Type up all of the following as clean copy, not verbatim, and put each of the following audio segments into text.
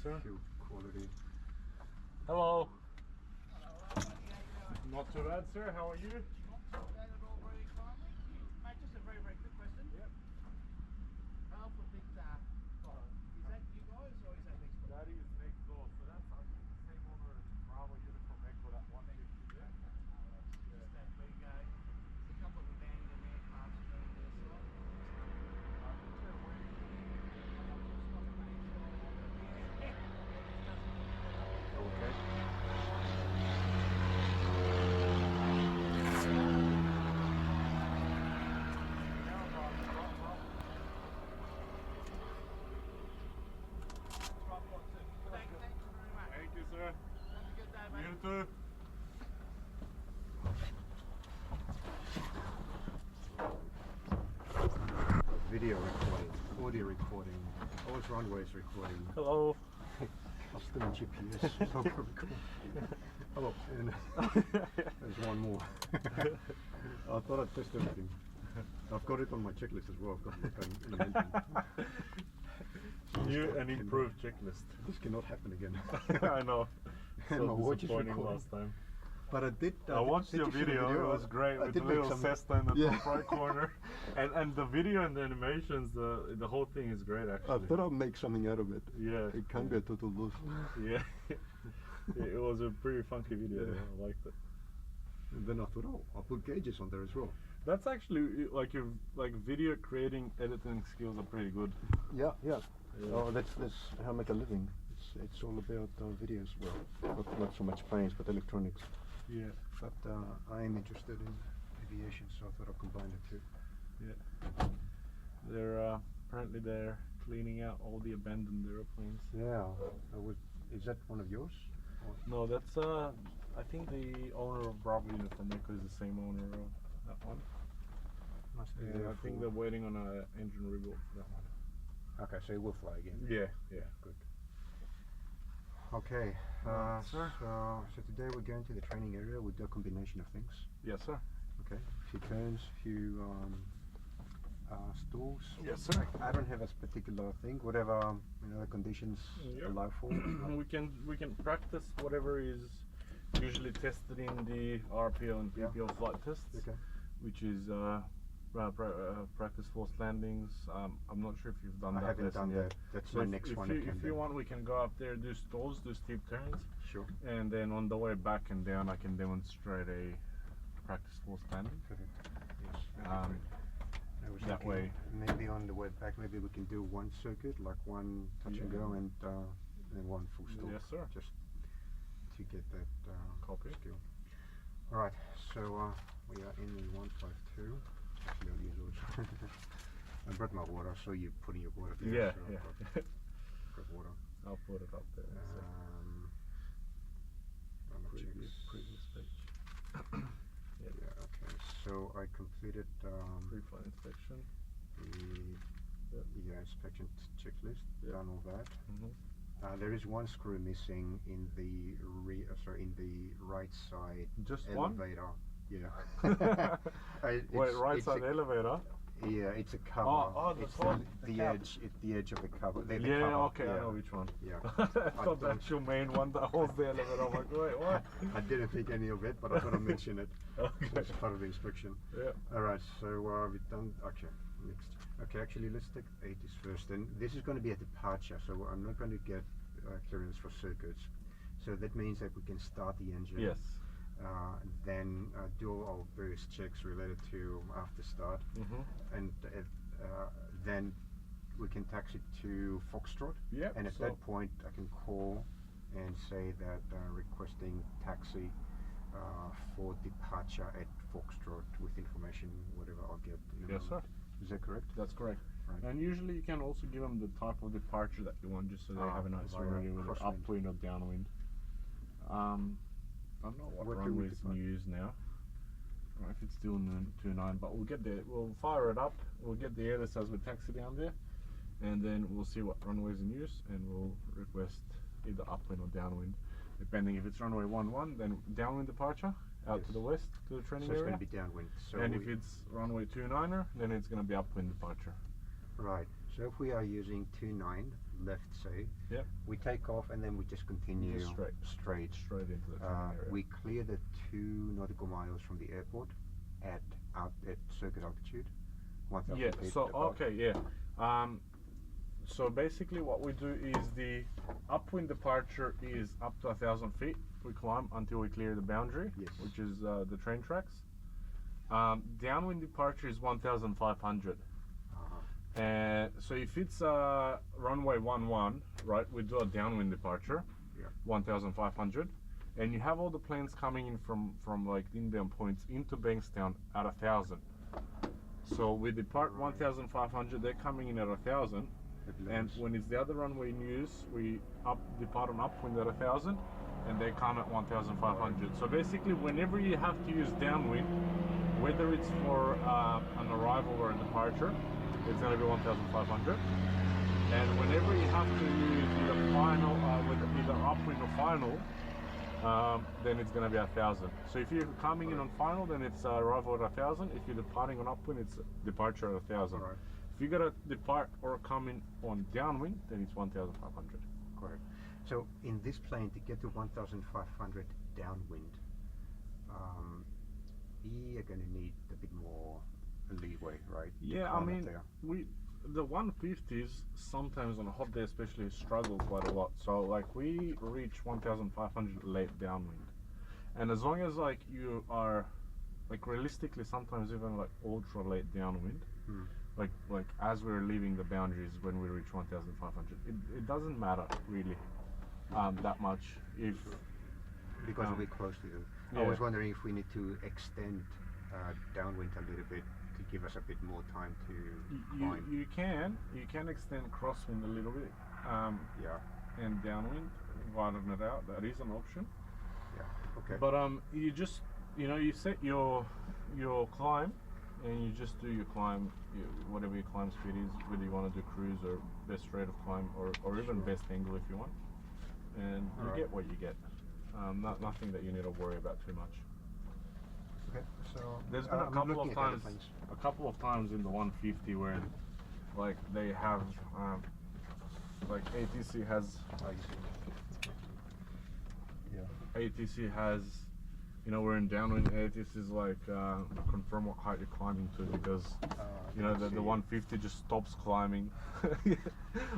sir. Fuel quality. Hello. Hello. Not too bad, sir. How are you? Not too bad at all, very kindly. Mate, just a very, very quick question. Yep. Alpha Victor Golf. Is that you guys or is that next door? That is next door. So that's actually the same owner as Bravo Uniform Echo, that 150 there. Just that big there's a couple of abandoned aircrafts around there, so I think they're waiting. Okay. Thank you very much. Thank you, sir. Have a good day, mate. You too. Video recording, audio recording, all runways recording, Hello. custom GPS, local recording. Oh, and there's one more. I thought I'd test everything. I've got it on my checklist as well. I've got an New and improved checklist. This cannot happen again. I know. And my So watch is disappointing recording. last time. But I did. I watched your you see the video. It was great I with did the make little some- Cessna in the Yeah. top right corner, and the video and the animations. The whole thing is great I actually. thought I'd make something out of it. Yeah. It can be a total loss. Yeah. It was a pretty funky video. Yeah. I liked it. And then I thought, oh, I'll put gauges on there as well. That's actually like your video creating editing skills are pretty good. Yeah, yeah. Yeah. Oh, that's how I make a living. It's all about videos. Well, not so much planes, but electronics. Yeah. But I am interested in aviation, so I thought I'd combine the two. Yeah. They're apparently they're cleaning out all the abandoned airplanes. Yeah. Is that one of yours? Or- No, that's I think the owner of Bravo Uniform Echo is the same owner of that one. Must be Yeah, there I think for- they're waiting on an engine rebuild for that one. Okay, so it will fly again. Yeah, yeah. Good. Okay, sir. so today we're going to the training area. We'll do a combination of things. Yes, sir. Okay, a few turns, a few stalls. Yes, sir. I don't have a particular thing. Whatever the conditions Yep. allow for. we can practice whatever is usually tested in the RPO and PPO flight tests, Okay. which is practice forced landings. I'm not sure if you've done I that. haven't lesson done yet. that. That's So my if- next if one. You, I can if do. you want, we can go up there, do stalls, do steep turns, Sure. and then on the way back and down, I can demonstrate a practice forced landing. Perfect. Yes. that'd be Um, great. I was that thinking way- maybe on the way back, maybe we can do one circuit, like one touch and Yeah. go, and then one full stall. Yes, sir. Just to get that Copy. skill. All right, so we are in the 152. Actually, I'll use yours. I brought my water. I saw you putting your water there. Yeah, so I yeah. got water. I'll put it up there. So I'm gonna check previous this. page. Yeah, okay. So I completed Pre-flight inspection. the inspection checklist. Yep. Done all that. Mm-hmm. There is one screw missing in the in the right side Just elevator. Yeah. Wait, right side elevator? Yeah, it's a cover. Oh, the it's top, the the cap. edge. It's the edge of the cover. The Yeah, cover. okay, I know which one. Yeah. I thought the actual main one that holds the elevator. I'm like, wait, what? I didn't think any of it, but I thought I'd mention it. Okay. It's part of the inspection. Yeah. Alright, so we've done, okay, next. Okay, actually let's take ATIS first. And this is going to be a departure, so I'm not going to get clearance for circuits. So that means that we can start the engine. Yes. Then do all our various checks related to after start. Mm-hmm. And then we can taxi to Foxtrot. Yep, And at so- that point I can call and say that requesting taxi for departure at Foxtrot with information, whatever I'll get. In a Yes, sir. moment. Is that correct? That's correct. Right. And usually you can also give them the type of departure that you want, just so they have an that's idea right. already, whether Crosswind. upwind or downwind. I don't know what What do we runways depart? you use now. I don't know if it's still 29, but we'll get there. We'll fire it up. We'll get the ATIS as we taxi down there, and then we'll see what runways in use, and we'll request either upwind or downwind, depending if it's runway 11, then downwind departure out to Yes. the west to the training So it's area. going to be downwind. So And if it's runway 29er, then it's going to be upwind departure. right. So if we are using 29, left, say. Yep. We take off and then we just continue Just straight into the training area. We clear the 2 nautical miles from the airport at circuit altitude. 1,000 Yeah. feet So above. okay, yeah. So basically, what we do is the upwind departure is up to 1,000 feet. We climb until we clear the boundary, Yes. which is the train tracks. Downwind departure is 1,500. So if it's runway 11, right, we do a downwind departure, Yeah. 1,500, and you have all the planes coming in from like inbound points into Bankstown at 1,000. So we depart 1,500, they're coming in at 1,000, and when it's the other runway in use, we depart on upwind at 1,000, and they come at 1,500. So basically, whenever you have to use downwind, whether it's for an arrival or a departure, it's going to be 1,500. And whenever you have to use either final, with either upwind or final, then it's going to be 1,000. So if you're coming in on final, then it's arrival at 1,000. If you're departing on upwind, it's departure at 1,000. Right. If you got to depart or come in on downwind, then it's 1,500. Correct. So in this plane, to get to 1,500 downwind, you're going to need a bit more leeway, right? Yeah, I mean, the 150s sometimes on a hot day especially struggle quite a lot. So like we reach 1,500 late downwind, and as long as like you are like realistically sometimes even like ultra late downwind, like as we're leaving the boundaries when we reach 1,500, it doesn't matter really that much if because we're close to them. Yeah. I was wondering if we need to extend downwind a little bit to give us a bit more time to climb. you can extend crosswind a little bit, Yeah. and downwind, widen it out. That is an option. Yeah. Okay. But you just you set your climb, and you just do your climb, whatever your climb speed is, whether you want to do cruise or best rate of climb or even best angle if you want, and you get what you get. Nothing that you need to worry about too much. Okay. So There's been a couple of times in the 150 where like they have like ATC has ATC has we're in downwind. ATC is like confirm what height you're climbing to, because the 150 just stops climbing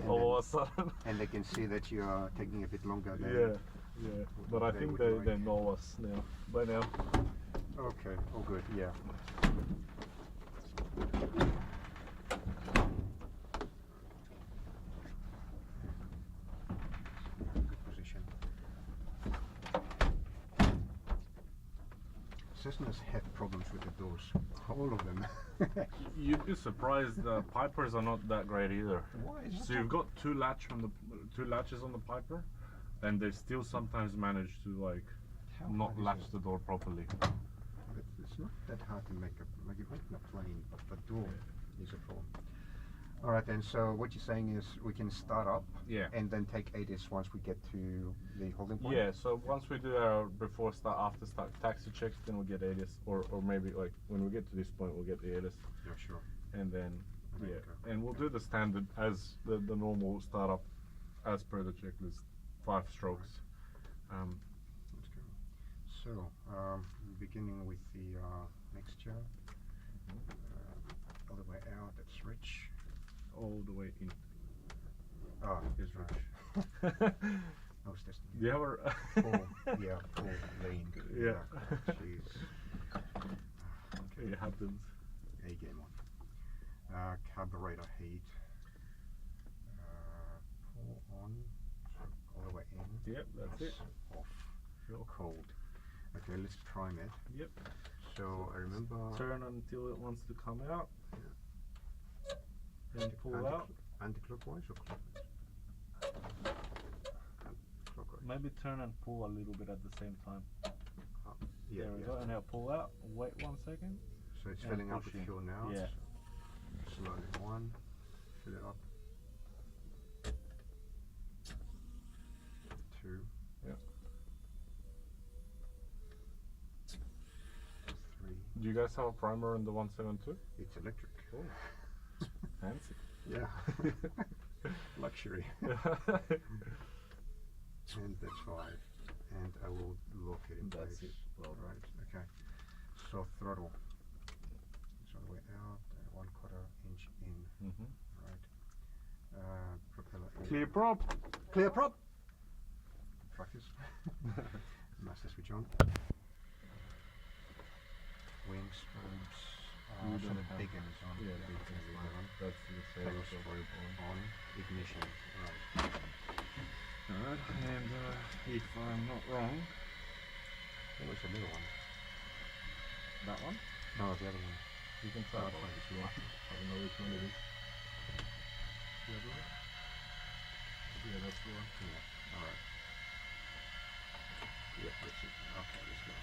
all of a sudden, and they can see that you are taking a bit longer than yeah, but I think they know us now by now. Okay, all good, yeah. Good position. Cessnas have problems with the doors, all of them. You'd be surprised, the Pipers are not that great either. Why is that? So you've got two latches on the Piper, and they still sometimes manage to like not latch the door properly. It's not that hard to make a plane, but the door is a problem. All right then, so what you're saying is we can start up and then take ATIS once we get to the holding point? Yeah, so once we do our after start taxi checks, then we'll get ATIS, or maybe like when we get to this point we'll get the ATIS. Yeah, sure. And then, and we'll do the standard as the normal startup as per the checklist, 5 strokes. Let's go. So, beginning with the mixture, all the way out, that's rich. All the way in. Is rich. I was testing. Do you ever? Full lane. Yeah. Jeez. Okay, it happens. A game on. Carburetor heat. Pull on. All the way in. Yep, that's it. Off. Sure. Cold. Okay, let's prime it. Yep. So I remember. Turn until it wants to come out. Then pull out. Anti-clockwise or clockwise? Clockwise. Maybe turn and pull a little bit at the same time. Yeah, there we go. And now pull out. Wait 1 second. So it's filling up with fuel now. Yeah. Slowly 1. Fill it up. 2. Yeah. 3. Do you guys have a primer in the 172? It's electric. Oh, fancy. Yeah. Luxury. And that's 5. And I will lock it in That's place. it. Well done. Right, okay. So throttle. It's all the way out, 1/4 inch in. Mm-hmm. Right. Propeller in. Clear prop. Clear prop! Practice. Master switch on. Wings, oops. You So don't the have- beacon is on. Yeah, The beacon is on. that's the Throttle same. strobe on. Ignition. Right. Alright, and if I'm not wrong, That was the middle one. that one, No, the other one. you can try Oh, it fine. if you want. I don't know which one it is. The other one? Yeah, that's the one. Yeah. Alright. Yep, that's it. Okay, let's go.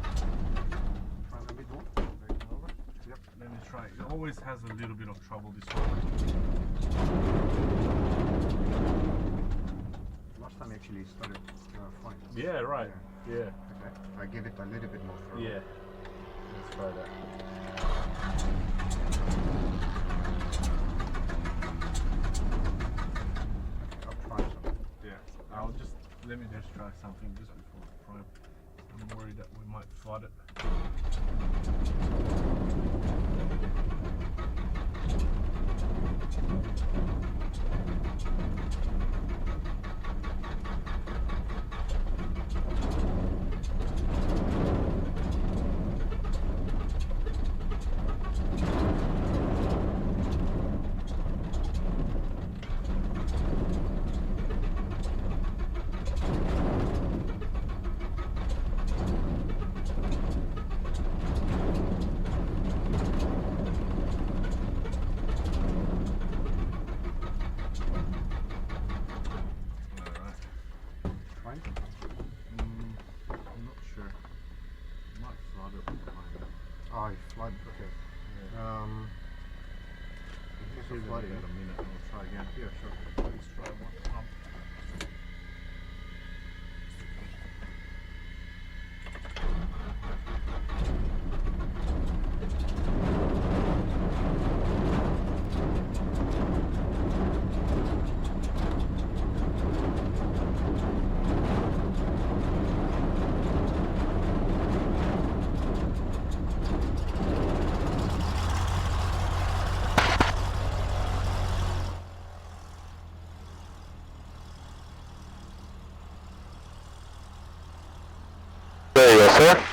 Try a bit more. Back and over. Yep. Let me try. It always has a little bit of trouble, this one. Last time actually started fine. Yeah, right. Yeah. Okay. I give it a little bit more throttle. Yeah. Let's try that. Okay, I'll try some. Yeah. Let me just try something just before I prime. I'm worried that we might flood it. Fine. I'm not sure. It might flood it with time. Oh, it flood. Okay. Yeah. In case Give of it flooding. about a minute and we'll try again. Yeah, sure. Let's try one pump. There you go, sir.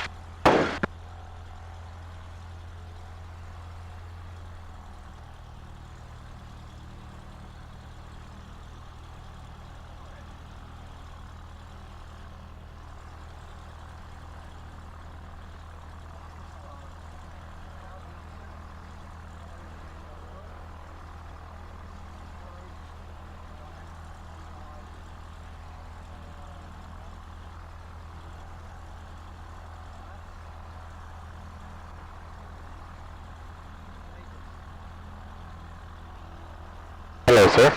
Hello, sir.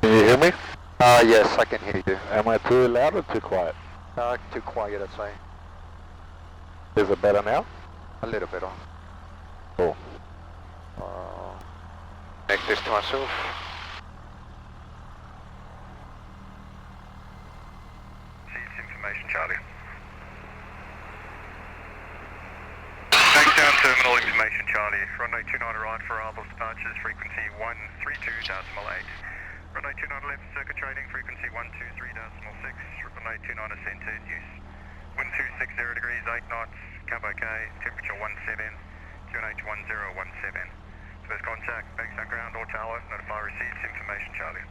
Can you hear me? Yes, I can hear you. Am I too loud or too quiet? Too quiet, I'd say. Is it better now? A little better. Cool. Connect this to myself. Seats information, Charlie. Shakedown terminal information, Charlie. Runway 29 right for arrivals departures, frequency 132.8. Runway 29 left, circuit trading, frequency 123.6. Runway 29 ascended, use. Wind 260 degrees, 8 knots, cab okay, temperature 17, QNH 1017. First contact, Bankstown ground or tower, notify receipts, information, Charlie.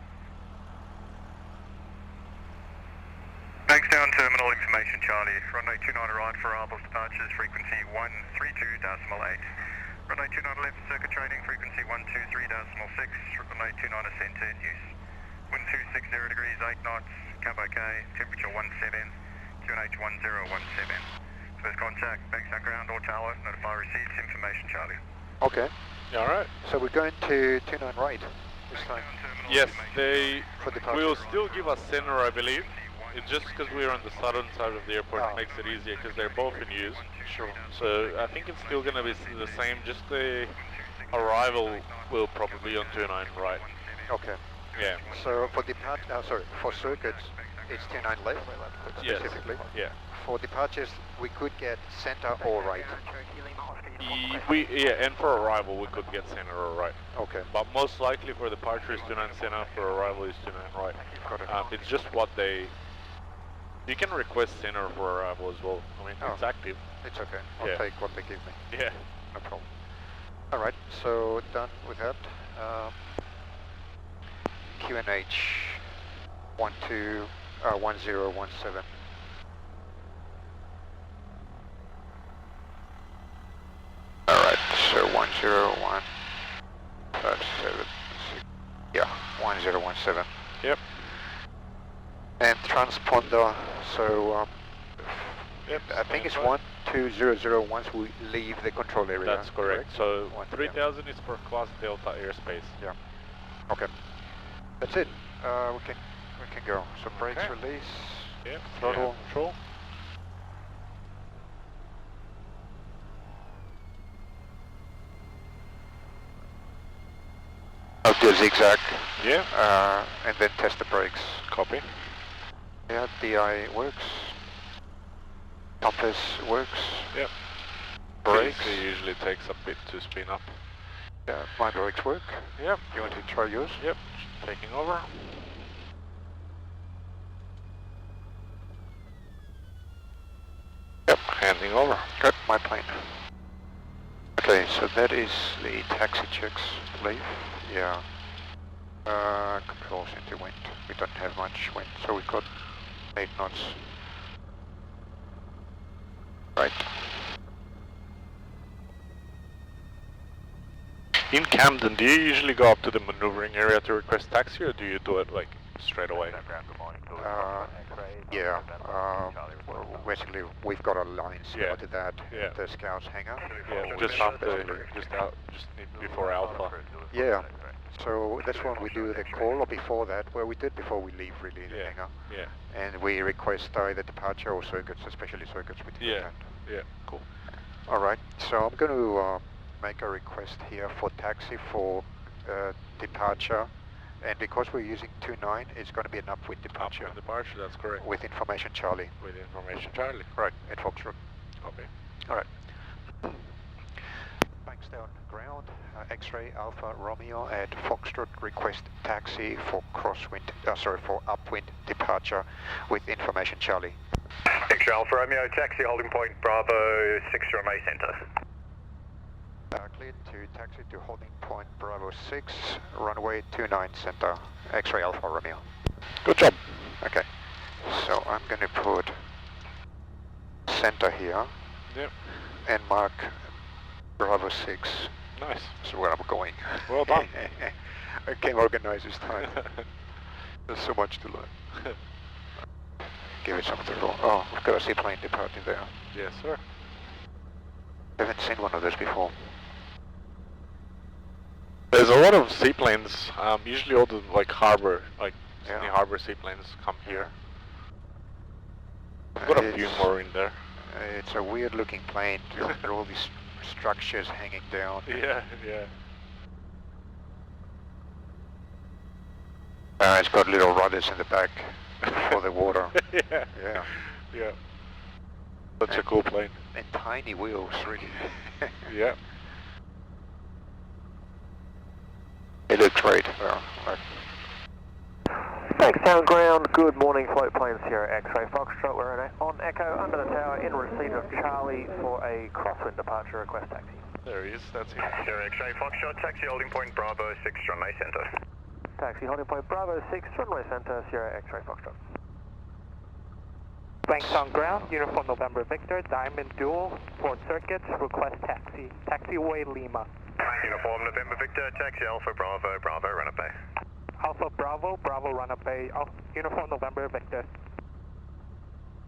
Bankstown terminal information, Charlie. Runway 29 right for arrivals departures, frequency 132.8. Runway 29 left, circuit trading, frequency 123.6. Runway 29 ascended, use. Wind 260 degrees, 8 knots, cab okay, temperature 17, QNH 1017. First contact, banks on ground or tower, notify receipts, information Charlie. Okay. Alright. So we're going to 29 right this time. Yes, they For departure. will still give us center, I believe. It's just because we're on the southern side of the airport, it makes it easier because they're both in use. Sure. So I think it's still going to be the same, just the arrival will probably on 29 right. Okay. Yeah. So for for circuits, it's 29 left Yes. specifically. Yeah. For departures, we could get center or right. And for arrival we could get center or right. Okay. But most likely for departure is 29 center, for arrival is 29 right. Got it. It's just what they... You can request center for arrival as well. I mean, it's active. It's okay. I'll Yeah. take what they give me. Yeah. No problem. All right. So done with that. QNH 1017. All right. So 101. That's 7. Yeah. 1017. Yep. And transponder. So Yep. I think it's stand by. 1200 once we leave the control area. That's correct. So 1, 3000 is for class Delta airspace. Yeah. Okay. That's it. We can go. So brakes Okay. release. Yep. Throttle. Control. I'll do a zigzag. Yeah. And then test the brakes. Copy. Yeah, DI works. Compass works. Yep. Brakes. It usually takes a bit to spin up. Yeah, my brakes work. Yep. You want to try yours? Yep. Taking over. Yep. Handing over. Good, my plane. Okay, so that is the taxi checks, I believe. Yeah. Controls into wind. We don't have much wind, so we got 8 knots. Right. In Camden, do you usually go up to the maneuvering area to request taxi, or do you do it like straight away? Yeah. Basically, we've got a line similar Yeah. to that. Yeah. The scouts hangar. Yeah, which just after, basically- just before Alpha. Yeah. So that's when we do the call, or before that, where we did before we leave, really, the Yeah. hangar. Yeah. And we request either departure or circuits, especially circuits with the Yeah. event. Yeah. Cool. All right. So I'm going to make a request here for taxi for departure, and because we're using 29, it's going to be an upwind departure. Upwind departure. That's correct. With information Charlie. With information Charlie. Right. At Foxtrot. Copy. All right. Banks down ground. X-ray Alpha Romeo at Foxtrot. Request taxi for for upwind departure with information Charlie. X-ray Alpha Romeo, taxi holding point Bravo 6 from A Centre. Cleared to taxi to holding point Bravo 6, runway 29 center, X-ray Alpha Romeo. Good job. Okay, so I'm going to put center here. Yep. And mark Bravo 6. Nice. That's where I'm going. Well done. I came organized this time. There's so much to learn. Give it some throttle. Oh, we've got a seaplane departing there. Yes, sir. Haven't seen one of those before. There's a lot of seaplanes. Usually all the harbor, Sydney Yeah. harbor seaplanes come here. We've got a few more in there. It's a weird looking plane. There are all these structures hanging down. Yeah, yeah. It's got little rudders in the back for the water. Yeah, Yeah. yeah. Such a cool plane. And tiny wheels, really. Yeah. It looks great. Well, Thanks, Town Ground. Good morning, float plane Sierra X-ray Foxtrot. We're on Echo under the tower in receipt of Charlie for a crosswind departure request taxi. There he is. That's him. Sierra X-ray Foxtrot, taxi holding point Bravo 6 from A Centre. Taxi holding point Bravo 6, runway center, Sierra X-ray Foxtrot. Banks on ground, Uniform November Victor, Diamond Dual, Port Circuit, request taxi, taxiway Lima. Uniform November Victor, taxi Alpha Bravo, Bravo, Runup A. Alpha Bravo, Bravo Runup A, Uniform November Victor.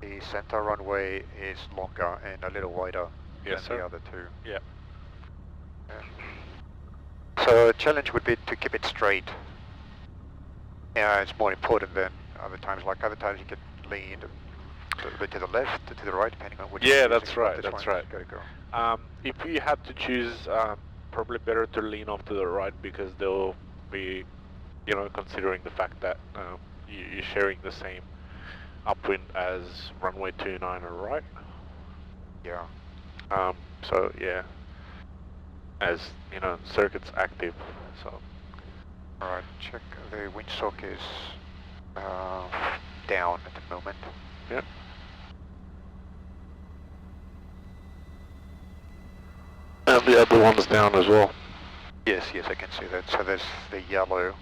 The center runway is longer and a little wider Yes, than sir. the other two. Yeah. So the challenge would be to keep it straight. Yeah, it's more important than other times. Like other times you can lean a little bit to the left, to the right, depending on which. Yeah, you're that's using, but right, this that's one, right. Gotta go. If you had to choose, probably better to lean off to the right because they'll be, you know, considering the fact that you're sharing the same upwind as runway 29 right. Yeah. So yeah, as you know, circuit's active. So. Alright, check the windsock is down at the moment. Yep. And the other one's down as well. Yes, I can see that. So there's the yellow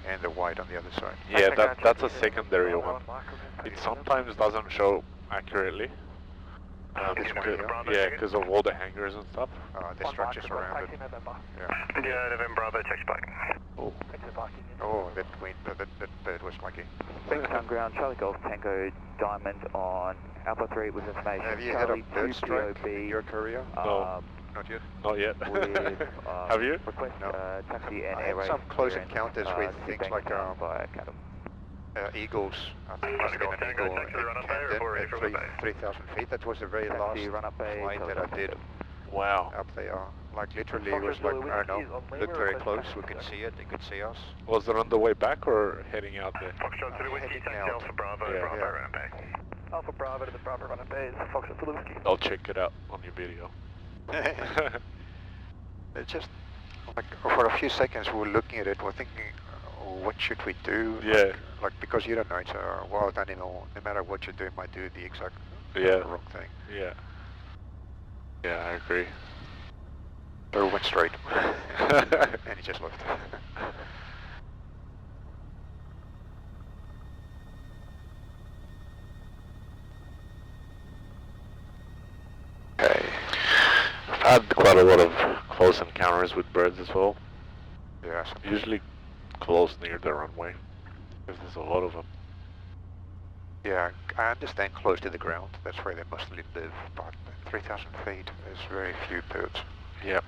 and the white on the other side. Yeah, that's a secondary one. It sometimes doesn't show accurately. This one here? Yeah, because of all the hangers and stuff. The structures around it. Yeah. Yeah, November Bravo, text back. Oh. Oh, that was lucky. Beacon on ground, Charlie Golf Tango Diamond on Alpha 3 with information. Have you had a Charlie bird 2 strike POB, in your career? No. Not yet. Not yet. with, Have you? Request No. taxi and I air had some close encounters with things like eagles. I think it must have been an eagle at 3,000 feet. That was the very last flight that I did Wow. up there. Like literally it was like, I don't know, looked very close, we could see it, they could see us. Was it on the way back or heading out there? Foxtrot to the whiskey, Heading taxi out. Alpha Bravo, Yeah. Bravo, Yeah. round bay. Alpha Bravo to the Bravo running base, Foxtrot to the whiskey. I'll check it out on your video. It's just like for a few seconds we were looking at it, we're thinking, what should we do? Yeah. Like because you don't know, it's a wild animal. No matter what you do, it might do the exact Yeah. wrong thing. Yeah. Yeah, I agree. So we went straight, and he just left. Okay. I've had quite a lot of close encounters with birds as well. Yeah. Usually close near the runway, because there's a lot of them. Yeah, I understand close to the ground. That's where they mostly live. But 3,000 feet, there's very few birds. Yep.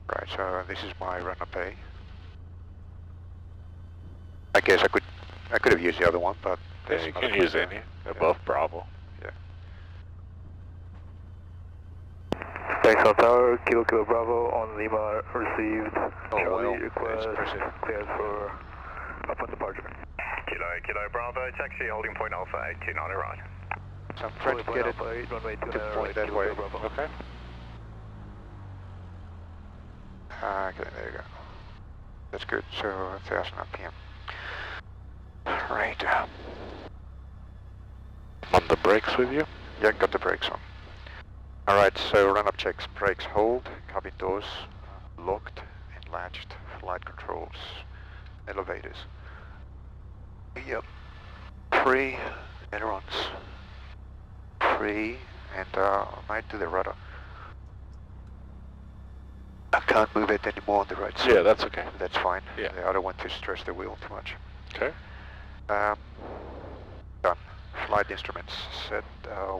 Right. So this is my Runup bay. I guess I could have used the other one, but Yeah, there's you another can one use there. any above Bravo. Yeah. Thanks, Tower, Kilo Bravo on Lima, received. Charlie request impressive. cleared for upwind departure. Kilo Bravo, taxi holding point Alpha 829 right. So I'm trying to get it runway to point that way. Okay. Okay, there you go. That's good. So 1,000 RPM. Right. On the brakes with you? Yeah, got the brakes on. Alright, so Runup checks. Brakes hold, cabin doors locked and latched, flight controls, elevators. Yep. Free, ailerons. Free, and might do the rudder. I can't move it anymore on the right side. Yeah, that's okay. That's fine. Yeah. I don't want to stress the wheel too much. Okay. Done. Flight instruments set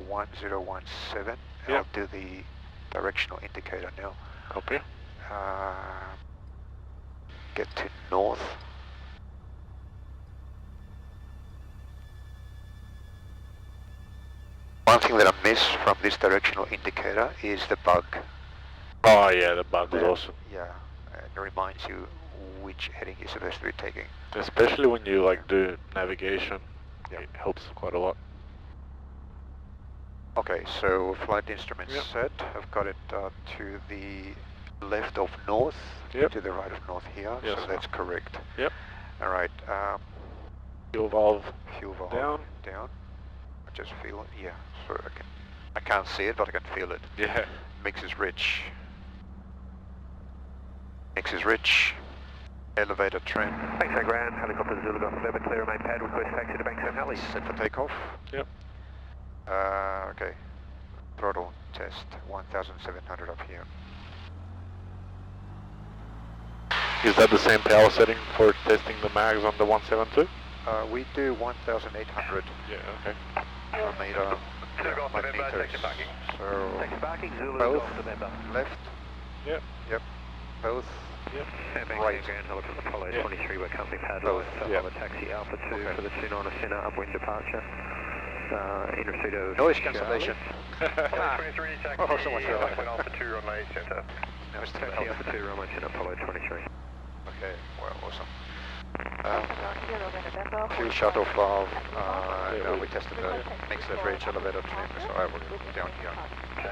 1017. Yeah. I'll do the directional indicator now. Copy. Get to north. One thing that I miss from this directional indicator is the bug. Oh yeah, the bug is awesome. Yeah, it reminds you which heading you're supposed to be taking. Especially when you like do navigation, it helps quite a lot. Okay, so flight instruments Yep. set. I've got it to the left of north, Yep. to the right of north here, Yes, so sir. that's correct. Yep. All right, Fuel valve fuel valve down. down. I just feel it, yeah, so I can't see it, but I can feel it. Yeah. Mix is rich. Mix is rich. Elevator trend. Thanks, ground, helicopter Zulu Golf 11, clear main pad, request taxi to Bankstown Alley. Set for takeoff. Yep. Okay. Throttle test 1,700 up here. Is that the same power setting for testing the mags on the 172? We do 1,800. Yeah, okay. Almeida, Zulu Golf November, meters. taxi parking. So Taxi parking, Zulu both Golf November. left. Yep. Yep. Both. Yep. Right. Ground Helicopter Apollo Yeah. 23, we're company pad Both, light yeah. on the taxi Alpha 2 Okay. for the 29 Center upwind departure. In receipt of Noise cancellation. Apollo 23, taxi, Oh, so much better. upwind Alpha 2, runway center. No, it's Taxi Alpha 2, runway center, Apollo 23. Okay, well, awesome. Two shuttle valve, we tested the mixed bridge elevator trim, so I will go down here.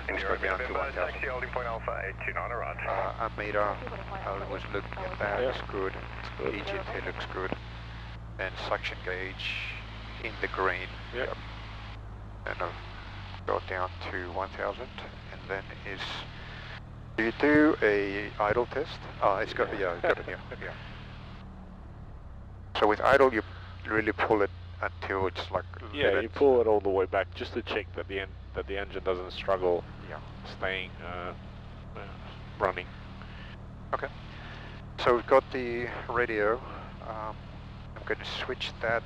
Let's go down to November, 1000. taxi holding point Alpha 829, roger. Amida, I was looking at that, Yeah. it's good. EGT looks good. And suction gauge in the green. Yep. And I'll go down to 1000, and then is... Do you do a idle test? It's got, yeah, it's got it here, yeah. So with idle, you really pull it until it's like... Yeah, let you it- pull it all the way back just to check that the engine doesn't struggle Yeah. staying running. Okay. So we've got the radio. I'm going to switch that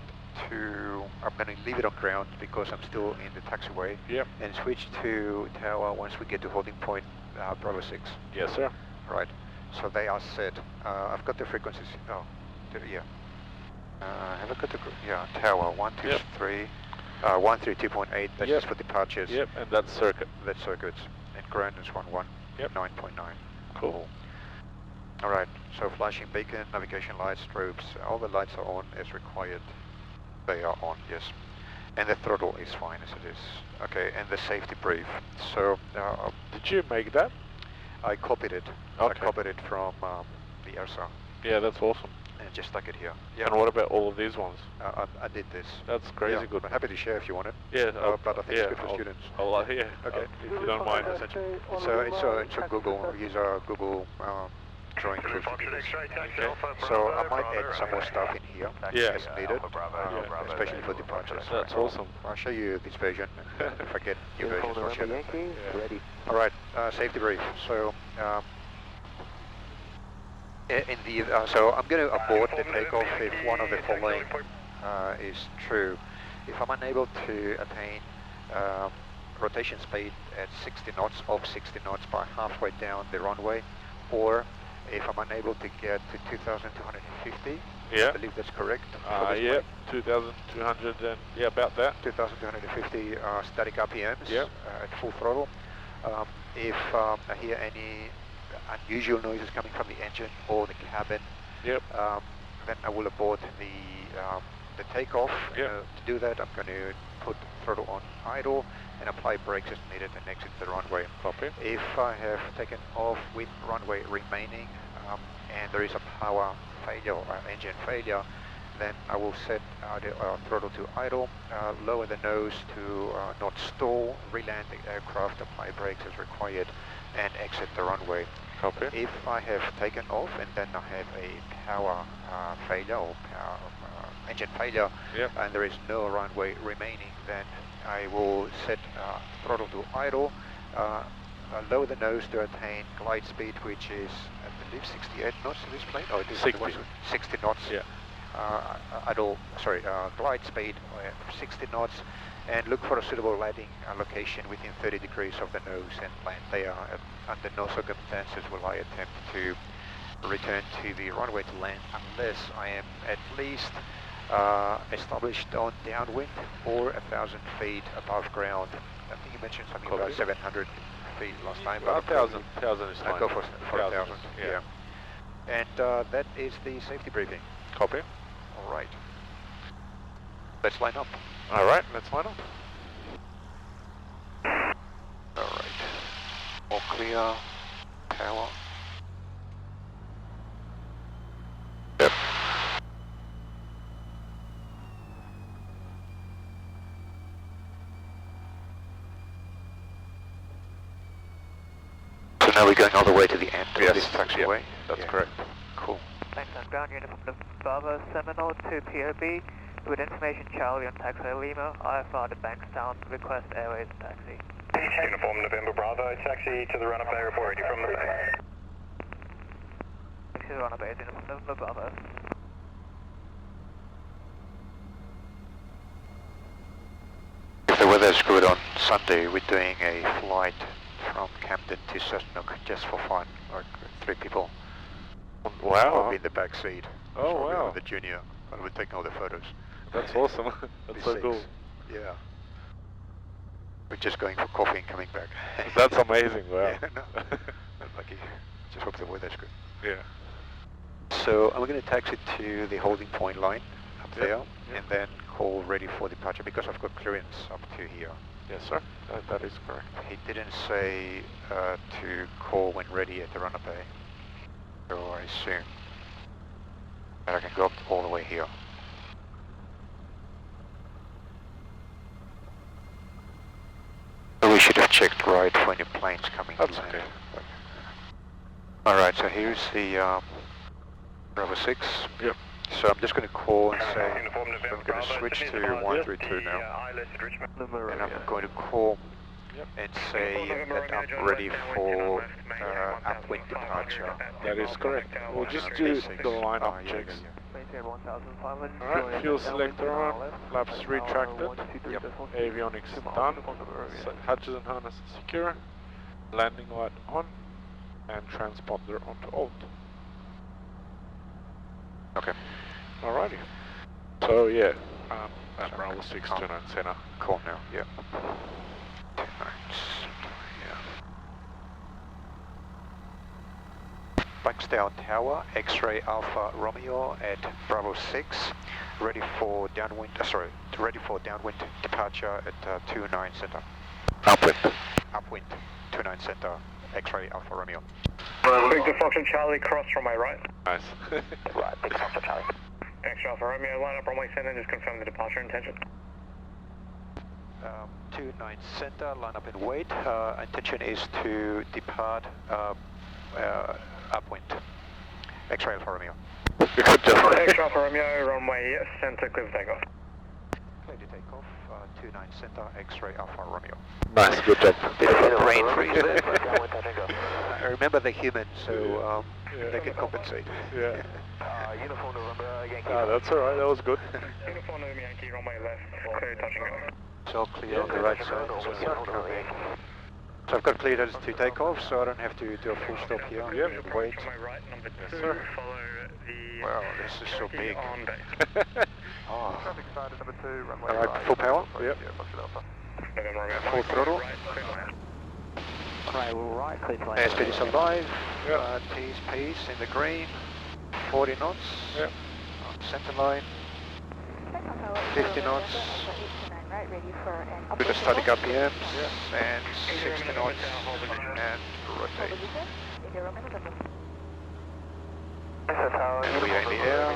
to... I'm going to leave it on ground because I'm still in the taxiway. Yep. And switch to tower once we get to holding point Bravo 6. Yes, sir. Right. So they are set. I've got the frequencies. Oh, yeah. Have I got the... Yeah, tower 123. 132.8. That's Yep. just for departures. Yep, and that's circuit. That's circuits. And ground is 11. Yep. 9.9. Cool. Alright, so flashing beacon, navigation lights, strobes, all the lights are on as required. They are on, yes. And the throttle is fine as it is. Okay, and the safety brief. So, Did you make that? I copied it. Okay. I copied it from the ERSA. Yeah, that's awesome. And just stuck it here. Yeah. And what about all of these ones? I did this. That's crazy Yeah, good. I'm happy to share if you want it. Yeah, But I think it's good for I'll- students. yeah. Okay. If you don't mind. So it's a Google, use our Google drawing tools. Foxtrot X-ray, taxi Okay. Alpha, So I Bravo, might Bravo, add some more Bravo. stuff in here Yeah. as needed, Bravo, especially for departures. That's awesome. I'll show you this version, and if I get new versions, I'll share them. Yeah. Ready. Alright, safety brief. So, so I'm going to abort the takeoff if one of the following is true. If I'm unable to attain rotation speed at 60 knots, off 60 knots by halfway down the runway, or if I'm unable to get to 2,250, Yeah. I believe that's correct. for this Yep, plane. 2,200 and yeah, about that. 2,250 static RPMs Yep. at full throttle. If I hear any unusual noises coming from the engine or the cabin, Yep. then I will abort the takeoff. Yep. To do that, I'm going to put throttle on idle and apply brakes as needed and exit the runway. Copy. If I have taken off with runway remaining and there is a power failure or engine failure, then I will set the throttle to idle, lower the nose to not stall, reland the aircraft, apply brakes as required, and exit the runway. Copy. If I have taken off and then I have a power failure or power, engine failure, Yep. and there is no runway remaining, then I will set throttle to idle, lower the nose to attain glide speed, which is, I believe, 68 knots in this plane. Oh, it is 60. 60 knots. Yeah. Glide speed 60 knots, and look for a suitable landing location within 30 degrees of the nose and land there. Under no circumstances will I attempt to return to the runway to land unless I am at least established on downwind or 1,000 feet above ground. I think you mentioned something Copy. about 700 feet last time. Well, but 1,000 is fine. Go for 1,000. Yeah. And that is the safety briefing. Copy. All right. Let's line up. All right, let's line up. All right. All clear. Power. Yep. So now we're going all the way to the end of this taxiway. That's correct. Cool. Thanks on ground unit from the Bravo Seminole to POB with information Charlie on taxiway Lima, IFR to Bankstown, request airways taxi. Uniform November Bravo, taxi to the Runup Bay, report ready from the bay. Taxi to the Runup Bay, uniform November Bravo. If the Weather's good on Sunday. We're doing a flight from Camden to Cessna just for fun, like 3 people. Wow. I'll be in the back seat. Oh, so wow. The junior, and we're taking all the photos. That's awesome. That's so B6. cool. Yeah. We're just going for coffee and coming back. That's amazing, wow. Yeah, no. I'm lucky. Just hope the weather's good. Yeah. So I'm going to taxi to the holding point line up there, Yep. and then call ready for departure because I've got clearance up to here. Yes, sir. That is correct. He didn't say to call when ready at the Runup bay, so I assume that I can go up all the way here. So we should have checked right when your plane's coming That's to land. okay. Alright, so here's the Bravo 6. Yep. So I'm just going to call and say, Uniform so I'm November going to Bravo, switch to Sydney Departure, 132 now. ILS at Richmond. And I'm going to call Yep. and say that I'm ready for upwind departure. That is correct. We'll just do the lineup checks. Maintain 1,500. Alright, fuel selector on, flaps retracted, Yep. avionics done, hatches and harnesses secure, landing light on, and transponder onto alt. Okay. Alrighty. So yeah, at Bravo 629 center. Call now, yeah. Buxtown Tower, X-ray Alpha Romeo at Bravo 6, ready for downwind, ready for downwind departure at 29 center. Upwind. Upwind, 29 center, X-ray Alpha Romeo. Victor Foxtrot Charlie, cross from my right. Nice. Right, Victor Foxtrot Charlie. Extra Alpha Romeo, line up runway center, just confirm the departure intention. 29 center, line up and wait. Intention is to depart upwind. X-ray Alpha Romeo. Extra Alpha Romeo, runway center, clear for takeoff. Clear to take off, 29 center, X-ray Alpha Romeo. Nice, good job. Bit of a brain freeze there. I remember the humans, so they can compensate. Yeah. Uniform November, Yankee. That's alright, that was good. Uniform November Yankee, runway left, clear touch and go. It's all clear on the right side. So I've got clear to take off, so I don't have to do a full stop here. Yep. Wait. From my right, number 2, sir. follow the Wow, this is so Cherokee big. on base. Oh. Traffic started number 2, runway Alright, right. full power? Yep. November Romeo, Full throttle. right, clear to land. Right, clear to land. Airspeed is alive. Yep. Peace in the green. 40 knots. Yep. On center line. 50 knots. With the static RPMs. And 60 knots. And rotate. And we are in the air.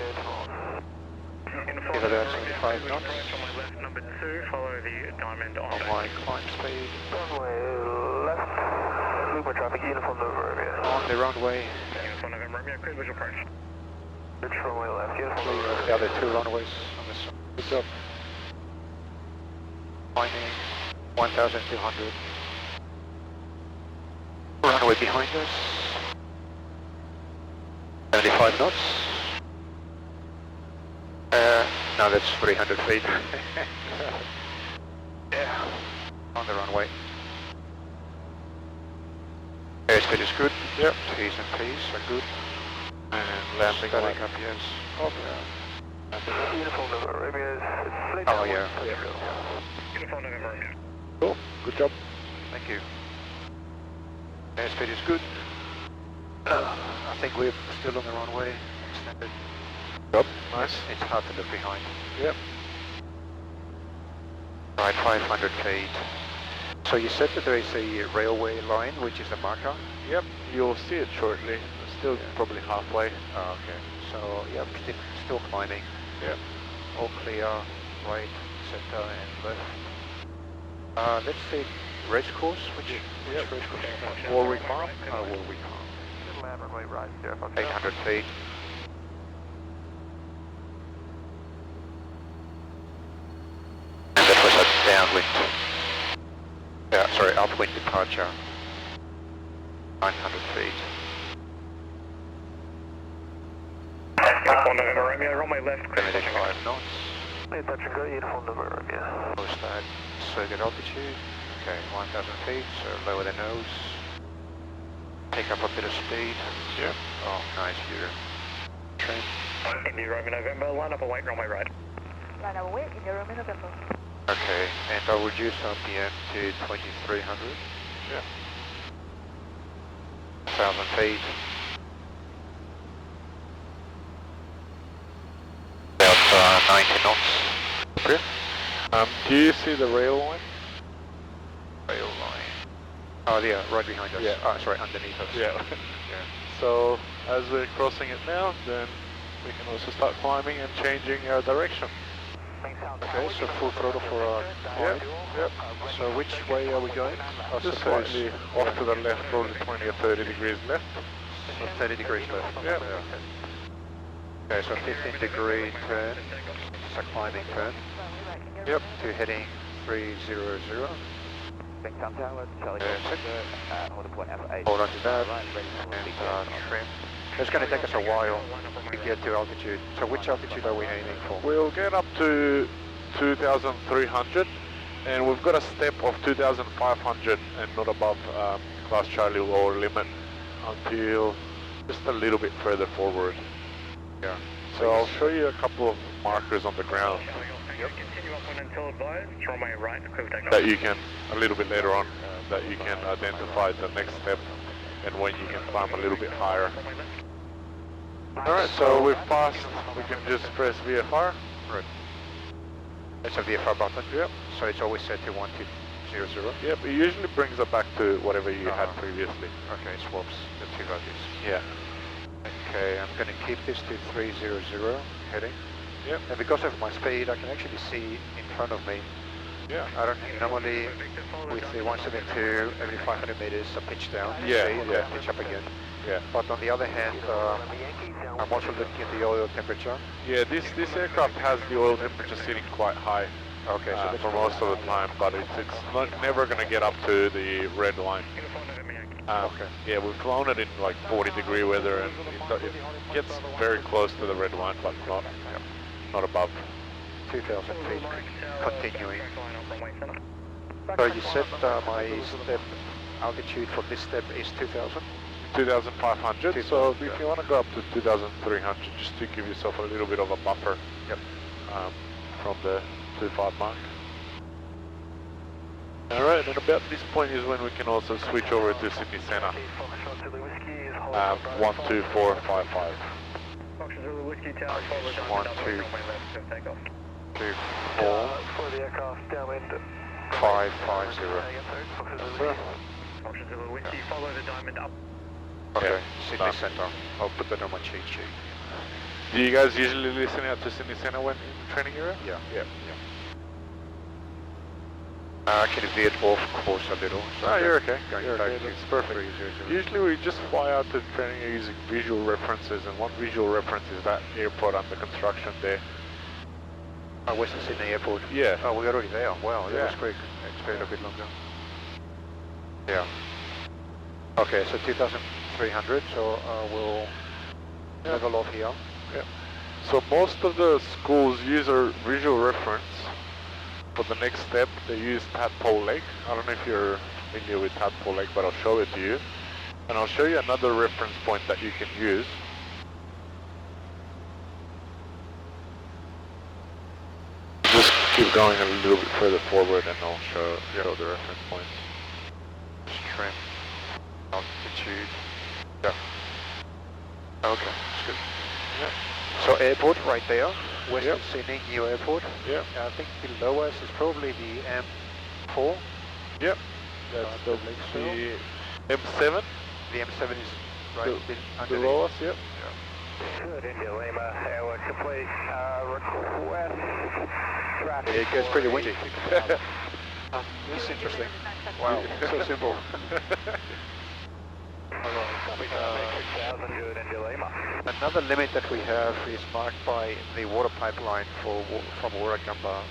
Give it 75 knots. From my left, number 2, follow the diamond on On base. my climb speed. Runway left. Movement traffic, uniform November. On the runway. Uniform November Romeo, clear visual approach. Bridge runway left, uniform Clear November. of the other 2 runways on this side. Good job. Climbing 1,200. Runway behind us. 75 knots. No, that's 300 feet. Yeah, on the runway. Airspeed is good. Yep. T's and P's are good. And landing light. Static RPMs. Off. Uniform November Romeo. Oh yeah. Uniform November Romeo. Cool, good job. Thank you. Airspeed is good. I think we're still on the runway. Standard. Job. Nice. It's hard to look behind. Yep. Right, 500 feet. So you said that there is a railway line, which is a marker? Yep, you'll see it shortly. Still probably halfway. Oh, okay. So, yep, still climbing. Yep. All clear, right, center, and left. Let's say race course, which race course? Warwick Farm. Warwick Farm. Land runway right, 800 feet. And that was a downwind. Yeah, sorry, upwind departure. 900 feet. Uniform November Romeo, runway left, clear touch and go. 75 knots. Clear touch and go, uniform November Romeo. Post that circuit altitude. Okay, 1,000 feet, so lower the nose. Pick up a bit of speed. Yeah. Oh, nice, you're trim. India Romeo November, line up and wait, runway right. Line up and wait, India Romeo November. Okay, and I'll reduce RPM to 2300. Yeah. 1,000 feet. About 90 knots. Okay. Do you see the rail line? Rail line. Oh yeah, right behind us. Yeah. Oh, sorry, underneath us. Yeah. Yeah. So as we're crossing it now, then we can also start climbing and changing our direction. Okay, so full throttle for our Yep. Yep. So which way are we going? Just slightly off to the left, probably 20 or 30 degrees left. So 30 degrees left. Yep. Okay, so 15 degree turn. It's a climbing turn. Yep. To heading 300. Tower, Charlie, Hold on to that. And trim. It's going to take us a while to get to altitude. So which altitude are we aiming for? We'll get up to 2,300 and we've got a step of 2,500 and not above class Charlie lower limit until just a little bit further forward. Yeah. So I'll show you a couple of markers on the ground. Yep. Continue upwind until advised, runway right, clear takeoff. That you can, a little bit later on, that you can identify the next step and when you can climb a little bit higher. Alright, so we've passed, we can just press VFR. Right. It's a VFR button. Yep. So it's always set to 1200. Yep, it usually brings it back to whatever you had previously. Okay, it swaps the two values. Yeah. Okay, I'm going to keep this to 300 heading. Yep. And because of my speed, I can actually see in front of me. Yeah. I don't normally, with the 172, every 500 meters, I pitch down. Yeah, speed, yeah. Pitch up again. Yeah. But on the other hand, I'm also looking at the oil temperature. Yeah, this aircraft has the oil temperature sitting quite high. Okay, so for most of the time, but it's never going to get up to the red line. Okay. Yeah, we've flown it in like 40 degree weather and it gets very close to the red line, but not above. 2,000 feet, continuing. So you said my step altitude for this step is 2,000? 2,500, so if you want to go up to 2,300 just to give yourself a little bit of a buffer. Yep. From the 25 mark. Alright, and about this point is when we can also switch over to Sydney Center. 12455. 124 for the aircraft downwind. 550. Whiskey, follow the diamond up. Okay, Yeah, Sydney done. Center. I'll put that on my cheat sheet. Do you guys usually listen out to Sydney Center when in the training area? Yeah. Yeah. I can veer off course a little. So No, you're okay. Going You're back okay. to That's perfect. 300. Usually we just fly out to the training area using visual references, and one visual reference is that airport under construction there. Western Sydney Airport. Yeah. Oh, we're already there. Wow, that Yeah. was quick. Expected a bit longer. Yeah. Okay, so 2,300, so we'll level off here. Yeah. So most of the schools use a visual reference for the next step. They use Tadpole Lake. I don't know if you're familiar with Tadpole Lake, but I'll show it to you. And I'll show you another reference point that you can use. Just keep going a little bit further forward and I'll show the reference points. Trim. Altitude. Yeah. Okay, that's good. Yeah. So airport right there. Western Yep. Sydney new airport. Yeah. I think below us is probably the M4. Yep. That's the M7 The M7 is right underneath. below us. Yep. Good, India Lima, airwork complete, request traffic. It gets pretty for windy. 80,000. This is interesting. Wow, so simple. Copy traffic, 6,000, good, India Lima. Another limit that we have is marked by the water pipeline from Warragamba.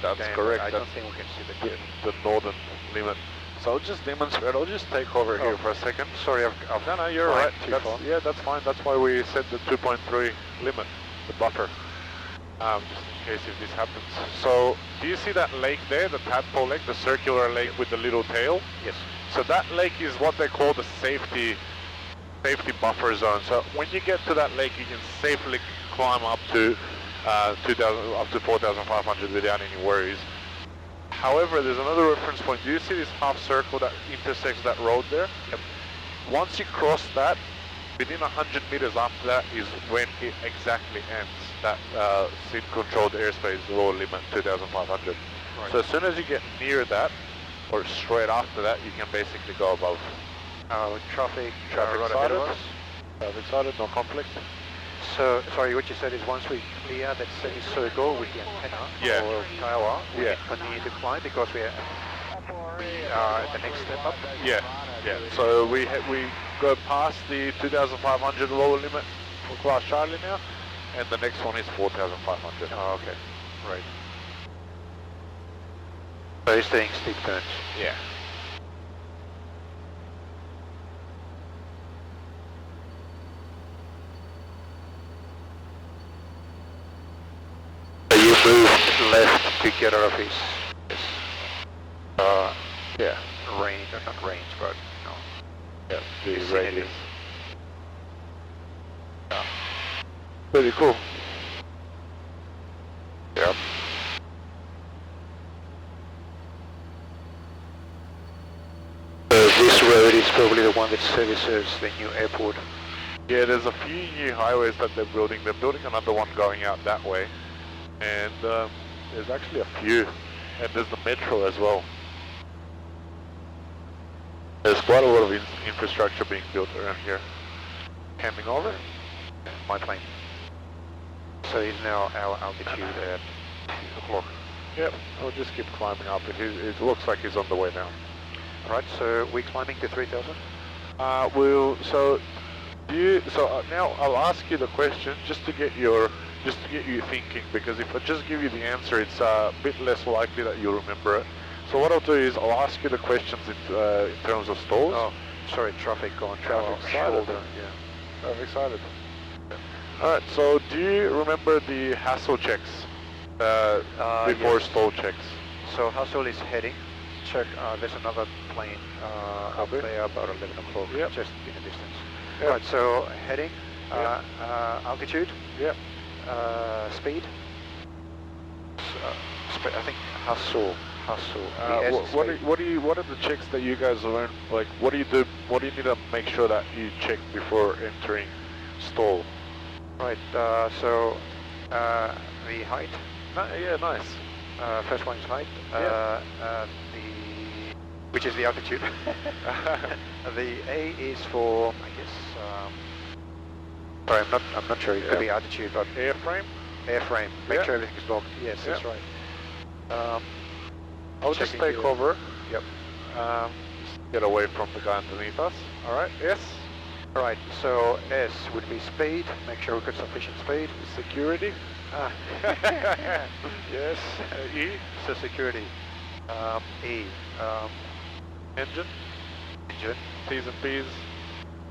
That's Dam. correct. I don't That's think we can see the kit. the northern limit. So I'll just demonstrate. I'll just take over here for a second. Sorry, I've No, you're flying right. too far. Yeah, that's fine. That's why we set the 2.3 limit, the buffer. Just in case if this happens. So, do you see that lake there, the tadpole lake, the circular lake with the little tail? Yes. So that lake is what they call the safety buffer zone. So when you get to that lake, you can safely climb up to 4,500 without any worries. However, there's another reference point. Do you see this half circle that intersects that road there? Yep. Once you cross that, within 100 meters after that is when it exactly ends. That SID-controlled airspace lower limit 2,500. Right. So as soon as you get near that, or straight after that, you can basically go above. Traffic Traffic right ahead of sighted. us. Traffic sighted, no conflict. So, sorry, what you said is once we clear that semicircle with the antenna Yeah. or tower, we Yeah. can continue to climb because we are at the next step up. Yeah, yeah. So we go past the 2,500 lower limit for Class Charlie now, and the next one is 4,500. Oh, okay. Right. So you're staying steep turns. Yeah. So you move left to get out of his Yeah. range, or not range, but Yeah. The vicinity. radius. Yeah. Pretty cool. Yep. This road is probably the one that services the new airport. Yeah, there's a few new highways that they're building. They're building another one going out that way. And there's actually a few. And there's the metro as well. There's quite a lot of infrastructure being built around here. Handing over. My plane. So it's now our altitude at 2 o'clock. Yep, I'll just keep climbing up. It looks like he's on the way now. Alright, so we're climbing to 3,000? Now I'll ask you the question just to get you thinking, because if I just give you the answer, it's a bit less likely that you'll remember it. So what I'll do is I'll ask you the questions in terms of stalls. Oh, sorry, traffic on Traffic our sighted. shoulder. Yeah. I'm excited. Alright, so do you remember the HASSEL checks before yes. stall checks? So HASSEL is heading. Check, there's another plane up Copy. there about 11 o'clock, Yep. just in the distance. Yep. Right, so heading, Yep. altitude, Yep. speed. I think HASSEL. The S is speed. What are the checks that you guys learn? Like, what do you do? What do you need to make sure that you check before entering stall? Right, so the height. Yeah, nice. First one is height. Yeah. Which is the altitude. The A is for, I guess. Sorry, I'm not sure. It could be altitude, but Airframe. airframe. Make Yeah. sure everything's locked. Yes, that's Yeah. right. I'll just Checking take your- cover. Yep. Get away from the guy underneath us. All right. Yes. All right. So S would be speed. Make sure we've got sufficient speed. Security. Yes. E. So security. E. Engine. Engine. T's and P's.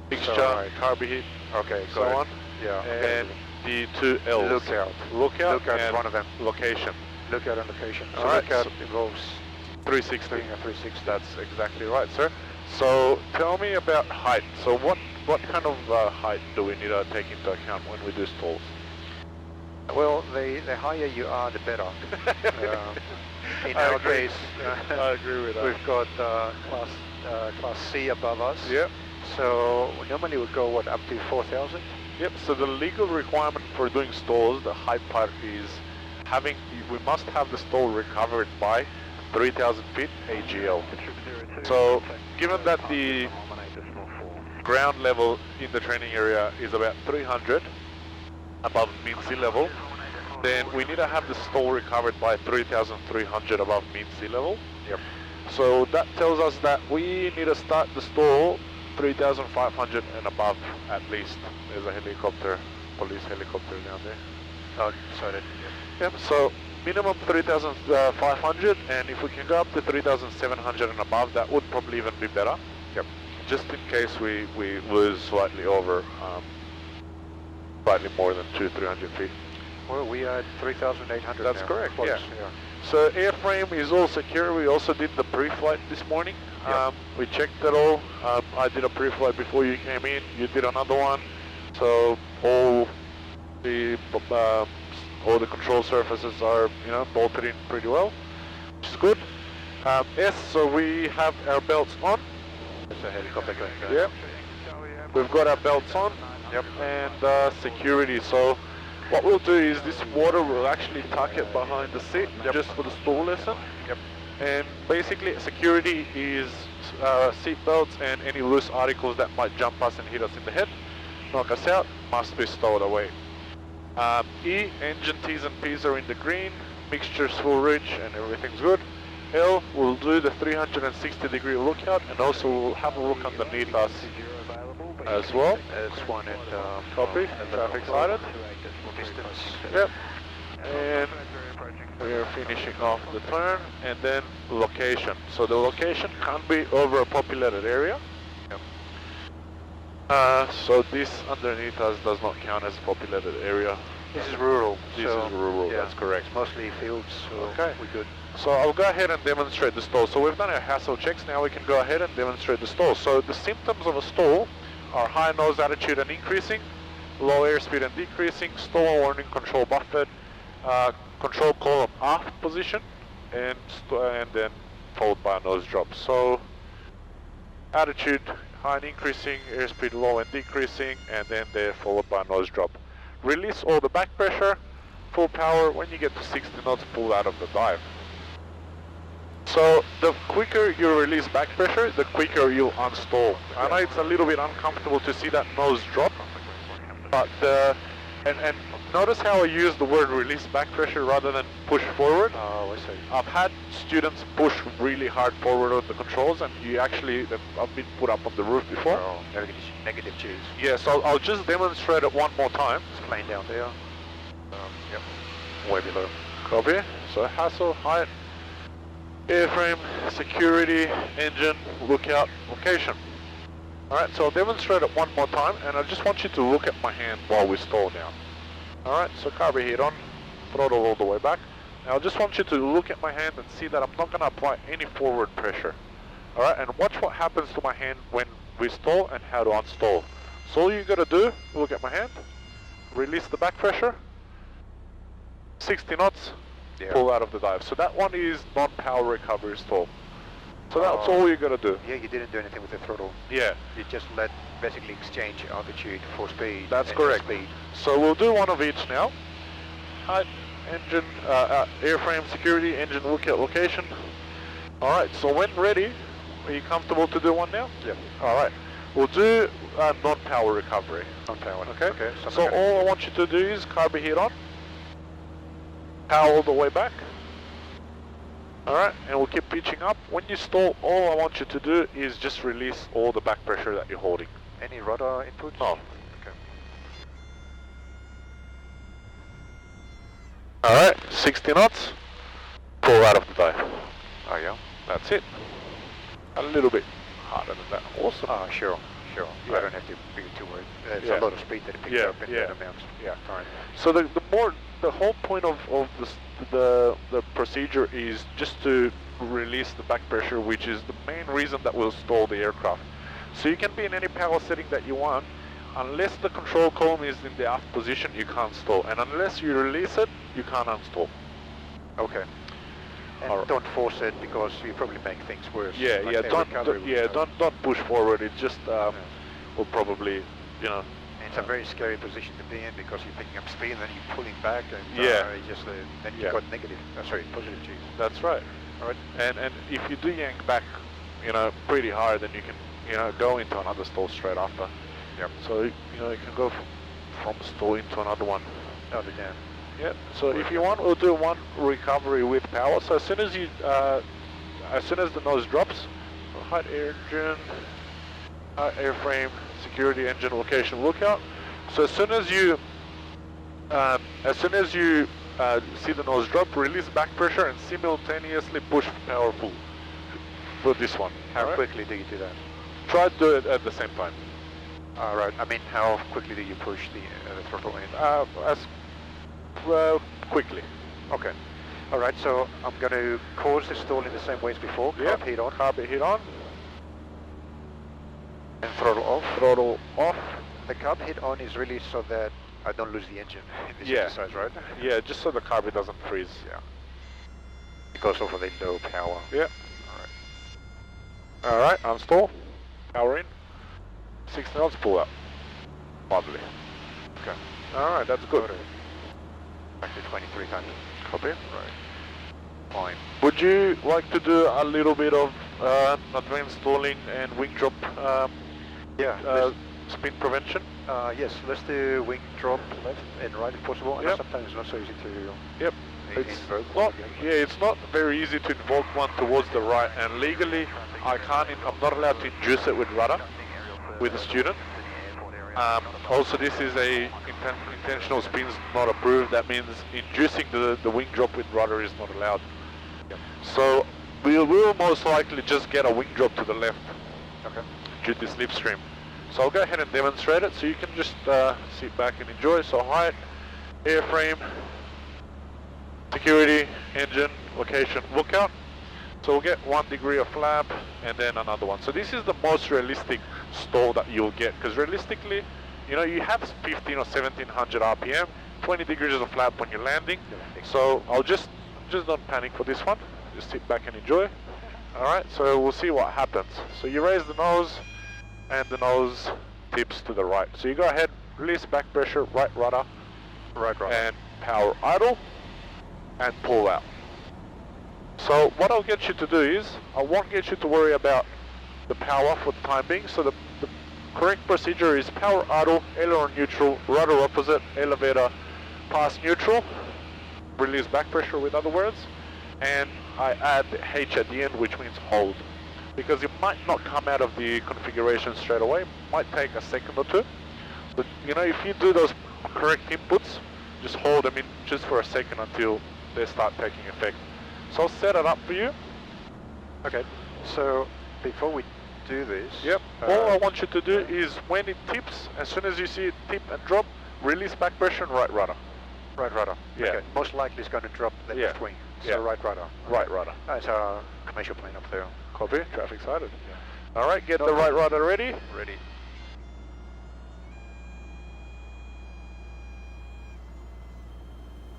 Fixture. right. Carb heat. Okay. So got it. on. Yeah. And Okay. the two L's. Lookout. Lookout. Lookout is and one of them. Location. Lookout and location. So All right, lookout so- involves 360. doing a 360. That's exactly right, sir. So tell me about height. So what kind of height do we need to take into account when we do stalls? Well, the higher you are, the better. In I our agree. case, I agree with that. we've got class C above us. Yep. So normally we go up to 4,000. Yep. So the legal requirement for doing stalls, the height part is we must have the stall recovered by 3,000 feet AGL. So given that the ground level in the training area is about 300 above mean sea level, then we need to have the stall recovered by 3,300 above mean sea level. Yep. So that tells us that we need to start the stall 3,500 and above at least. There's a helicopter, police helicopter down there. Oh, sorry. Yep, so minimum 3,500, and if we can go up to 3,700 and above, that would probably even be better. Yep. Just in case we lose slightly over, slightly more than 200-300 feet. Well, we are at 3,800 That's now. correct, Close, yeah. So airframe is all secure. We also did the pre-flight this morning. Yep. We checked it all. I did a pre-flight before you came in. You did another one. So all the control surfaces are, you know, bolted in pretty well, which is good. So we have our belts on. There's a helicopter going. Yep. We've got our belts on. Yep. And security. So what we'll do is this water will actually tuck it behind the seat, just for the stall lesson. Yep. And basically security is seat belts and any loose articles that might jump us and hit us in the head, knock us out, must be stowed away. E, engine T's and P's are in the green, mixture's full reach and everything's good. L, we'll do the 360-degree lookout and also we'll have a look underneath us as well. That's one at Copy, traffic sighted. distance. Yep. And we're finishing off the turn and then location. So the location can't be over a populated area. Yep. So this underneath us does not count as a populated area. This is rural. This so is rural, yeah, that's correct. It's mostly fields, so Okay. we're good. So I'll go ahead and demonstrate the stall. So we've done our HASSEL checks, now we can go ahead and demonstrate the stall. So the symptoms of a stall are high nose attitude and increasing, low airspeed and decreasing, stall warning, control buffered, control column aft position, and then followed by a nose drop. So attitude high and increasing, airspeed low and decreasing, and then they're followed by a nose drop. Release all the back pressure, full power. When you get to 60 knots, pull out of the dive. So the quicker you release back pressure, the quicker you'll unstall. I know it's a little bit uncomfortable to see that nose drop, but and notice how I use the word release back pressure rather than push forward. Oh, I see. I've had students push really hard forward on the controls, and I've been put up on the roof before. Oh, everything is negative G's. Yeah, so I'll just demonstrate it one more time. It's plane down there. Yep. Way below. Copy. So HASSEL, height, airframe, security, engine, lookout, location. Alright, so I'll demonstrate it one more time, and I just want you to look at my hand while we stall now. Alright, so carby heat on, throttle all the way back. Now I just want you to look at my hand and see that I'm not going to apply any forward pressure. Alright, and watch what happens to my hand when we stall and how to unstall. So all you got to do, look at my hand, release the back pressure, 60 knots, pull out of the dive. So that one is non-power recovery stall. So that's all you got to do. Yeah, you didn't do anything with the throttle. Yeah. You just basically exchange altitude for speed. That's and correct. Speed. So we'll do one of each now. Height, engine, airframe, security, engine, lookout, location. Alright, so when ready, are you comfortable to do one now? Yeah. Alright, we'll do non-power recovery. Non-power. Okay? Okay. So all I want you to do is carby heat on, power all the way back. Alright, and we'll keep pitching up. When you stall, all I want you to do is just release all the back pressure that you're holding. Any rudder input? No. Okay. Alright, 60 knots, pull out of the dive. Oh yeah. That's it. A little bit harder than that. Awesome. Oh, sure. Yeah. I don't have to be too worried. It's Yeah. a lot of speed that it picks up in that amount. Yeah. Fine. So the whole point of the procedure is just to release the back pressure, which is the main reason that we'll stall the aircraft. So you can be in any power setting that you want, unless the control column is in the aft position, you can't stall, and unless you release it, you can't unstall. Okay. And don't force it because you probably make things worse. Yeah, Like yeah. recovery Don't push forward. It just will probably, you know. And it's a very scary position to be in because you're picking up speed and then you're pulling back and then you've got negative. Positive G's. That's right. All right. And if you do yank back, you know, pretty hard, then you can, you know, go into another stall straight after. Yep. So you know you can go from stall into another one. Oh, the damn. Yeah. So if you want, we'll do one recovery with power. So as soon as the nose drops, height, engine, airframe, security, engine, location, lookout. So as soon as you see the nose drop, release back pressure and simultaneously push power full for this one. How quickly do you do that? Try to do it at the same time. Right. I mean, how quickly do you push the throttle in? As quickly. Okay. All right, so I'm going to cause the stall in the same way as before. Carb heat on. Carb heat on. And throttle off. Throttle off. The carb heat on is really so that I don't lose the engine in this exercise, right? Yeah, just so the carb doesn't freeze. Yeah. Because of the low power. Yeah. All right, unstall. Power in. 6 knots, pull out. Lovely. Okay. All right, that's good. Back to 2300. Copy. Right. Fine. Would you like to do a little bit of advanced stalling and wing drop spin prevention? Yes, let's do wing drop left and right if possible. I know sometimes it's not so easy to invoke. It's not very easy to invoke one towards the right, and legally I'm not allowed to induce it with rudder with a student. Also, this is a intentional spins not approved. That means inducing the wing drop with rudder is not allowed. So we will most likely just get a wing drop to the left due to slipstream. So I'll go ahead and demonstrate it so you can just sit back and enjoy. So height, airframe, security, engine, location, lookout. So we'll get 1 degree of flap and then another one. So this is the most realistic stall that you'll get, because realistically, you know, you have 15 or 1700 RPM, 20 degrees of flap when you're landing. So I'll just don't panic for this one. Just sit back and enjoy. All right, so we'll see what happens. So you raise the nose and the nose tips to the right. So you go ahead, release back pressure, right rudder, and power idle and pull out. So what I'll get you to do is, I won't get you to worry about the power for the time being. So the correct procedure is power idle, aileron neutral, rudder opposite, elevator pass neutral, release back pressure with other words, and I add the H at the end, which means hold. Because it might not come out of the configuration straight away, might take a second or two. But you know, if you do those correct inputs, just hold them in just for a second until they start taking effect. So I'll set it up for you. Okay, so before we do this... all I want you to do is when it tips, as soon as you see it tip and drop, release back pressure and right rudder. Right rudder. Yeah. Okay. Most likely it's going to drop the left wing. So right rudder. Right rudder. That's our commercial plane up there. Copy. Traffic sighted. Alright, get the right rudder ready. Ready.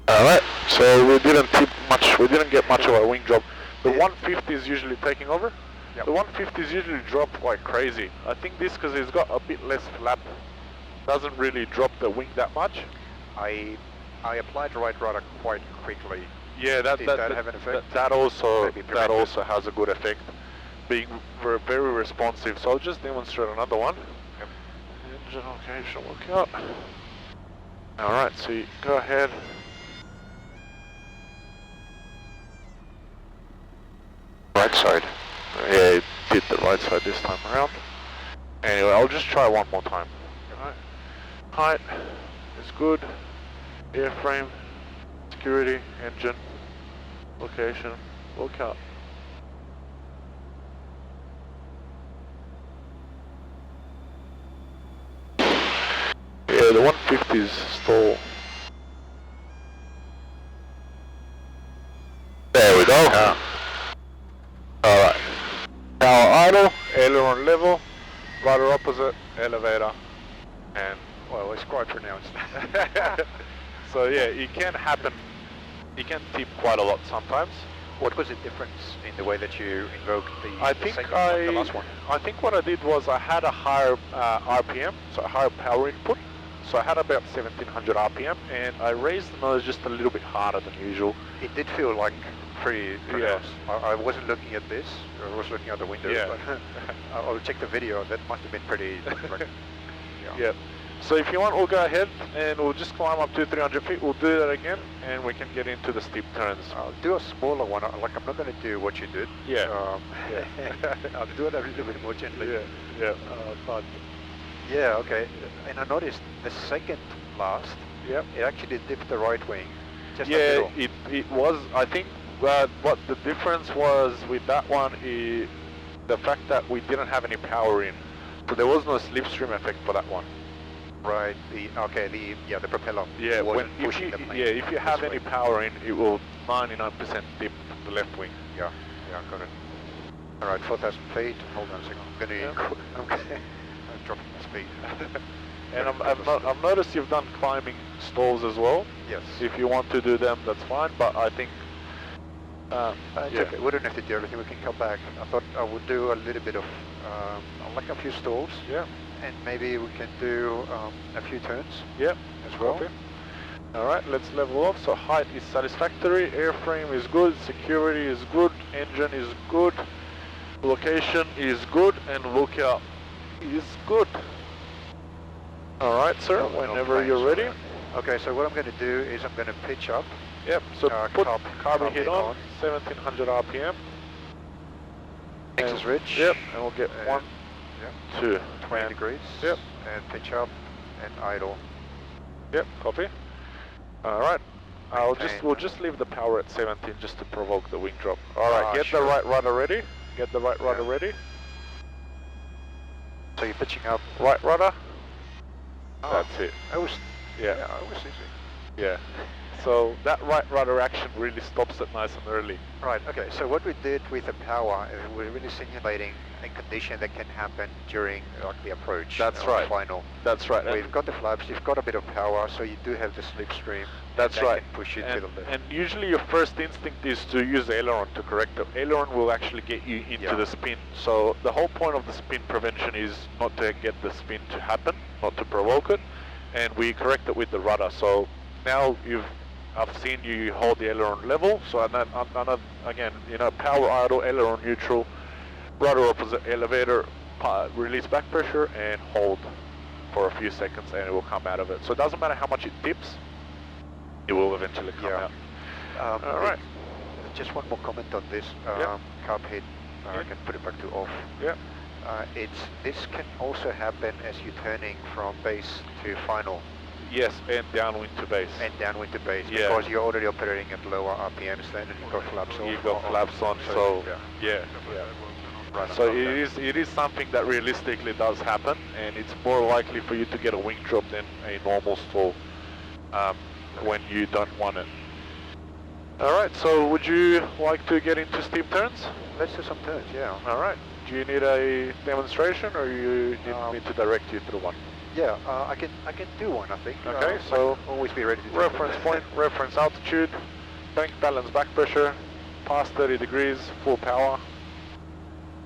Alright, so we didn't get much of a wing drop. The 150 is usually taking over. The 150 is usually drop like crazy. I think this, because it's got a bit less flap, doesn't really drop the wing that much. I applied right rudder quite quickly. Yeah, that have an effect? That also has a good effect, being very responsive. So I'll just demonstrate another one. Engine location lookout. Alright, so you go ahead. Right side. Yeah, it did the right side this time around. Anyway, I'll just try one more time. Alright. Height is good. Airframe, security, engine, location, lookout. Yeah, the 150 is stall. There we go. Alright. Power idle, aileron level, rudder opposite, elevator, and well, it's quite pronounced. so yeah, it can happen. It can tip quite a lot sometimes. What was the difference in the way that you invoked the the last one? I think what I did was I had a higher RPM, so a higher power input. So I had about 1700 RPM, and I raised the nose just a little bit harder than usual. It did feel like pretty pronounced. I wasn't looking at this, I was looking at the windows, but I'll check the video. That must have been pretty... yeah. So if you want, we'll go ahead and we'll just climb up to 300 feet. We'll do that again, and we can get into the steep turns. I'll do a smaller one. Like, I'm not going to do what you did. Yeah. I'll do it a little bit more gently. Yeah. But yeah, okay. And I noticed the second last. It actually dipped the right wing. Just a little. it was. I think what the difference was with that one is the fact that we didn't have any power in, so there was no slipstream effect for that one. Right. The propeller. Yeah. Wasn't pushing the plane. If you have any power in, it will 99% dip the left wing. Yeah. Got it. All right, 4,000 feet. Hold on a second. I'm dropping the speed. And I've noticed you've done climbing stalls as well. Yes. If you want to do them, that's fine. But I think it's okay. We don't have to do everything. We can come back. I thought I would do a little bit of like a few stalls. Yeah. And maybe we can do a few turns. Yeah. As well. Okay. All right. Let's level off. So height is satisfactory. Airframe is good. Security is good. Engine is good. Location is good. And lookout is good. All right, sir. Whenever you're ready. Okay. So what I'm going to do is I'm going to pitch up. Yep. So put carbon heat heat on. 1700 RPM. Texas Ridge. Yep. And we'll get 1, 2, 20 degrees. Yep. And pitch up and idle. Yep. Copy. All right. We'll just leave the power at 17 just to provoke the wing drop. All right. Get the right rudder ready. Get the right rudder ready. So you're pitching up. Right rudder. Oh, that's it. I was. Yeah. I was easy. Yeah. So that right rudder action really stops it nice and early. Right, okay, so what we did with the power, we're really simulating a condition that can happen during the approach. That's right. Final. That's right. We've got the flaps, you've got a bit of power, so you do have the slipstream. That's right. Can push it to the left. And usually your first instinct is to use the aileron to correct it. Aileron will actually get you into the spin. So the whole point of the spin prevention is not to get the spin to happen, not to provoke it, and we correct it with the rudder. So now I've seen you hold the aileron level, so again, power idle, aileron neutral, rudder opposite elevator, release back pressure and hold for a few seconds and it will come out of it. So it doesn't matter how much it dips, it will eventually come out. All right. Just one more comment on this. Carb head, I can put it back to off. Yeah. This can also happen as you're turning from base to final. Yes, and downwind to base. And downwind to base, because you're already operating at lower RPMs then, and you've got flaps on. You've got flaps on, so yeah. Right, so it is something that realistically does happen, and it's more likely for you to get a wing drop than a normal stall when you don't want it. All right, so would you like to get into steep turns? Let's do some turns, yeah. All right. Do you need a demonstration, or you need me to direct you through one? Yeah, I can do one, I think. Okay, so always be ready to do reference point, reference altitude, bank balance back pressure, past 30 degrees, full power.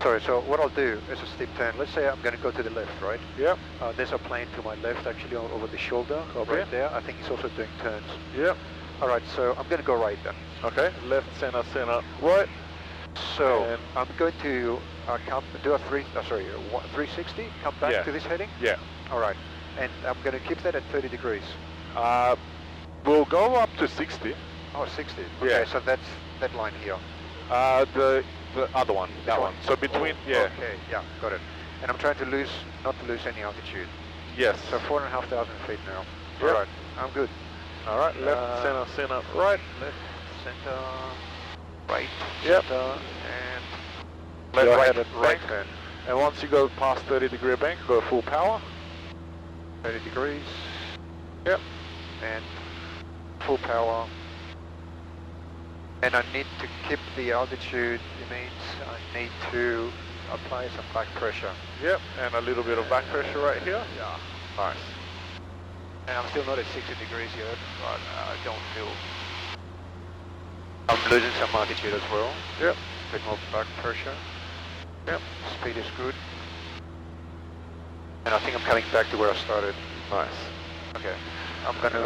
Sorry, so what I'll do is a steep turn. Let's say I'm going to go to the left, right? Yep. There's a plane to my left, actually, over the shoulder, right there. I think it's also doing turns. Yep. All right, so I'm going to go right then. Okay, left, center, right. So and I'm going to do a 360, come back to this heading? Yeah. All right, and I'm going to keep that at 30 degrees. We'll go up to 60. Oh, 60. Okay, so that's that line here. The other one, that one. So between, Okay, yeah, got it. And I'm trying to not to lose any altitude. Yes. So 4,500 feet now. Yep. All right, I'm good. All right, left, center, right. Left, center, right, yep. center, and right turn. And once you go past 30 degree bank, go full power. 30 degrees. Yep. And full power. And I need to keep the altitude. It means I need to apply some back pressure. Yep. And a little bit of back pressure right here. Yeah. Nice. And I'm still not at 60 degrees yet, but I don't feel... I'm losing some altitude as well. Yep. A bit more back pressure. Yep. Speed is good. And I think I'm coming back to where I started. Nice. Okay. I'm going to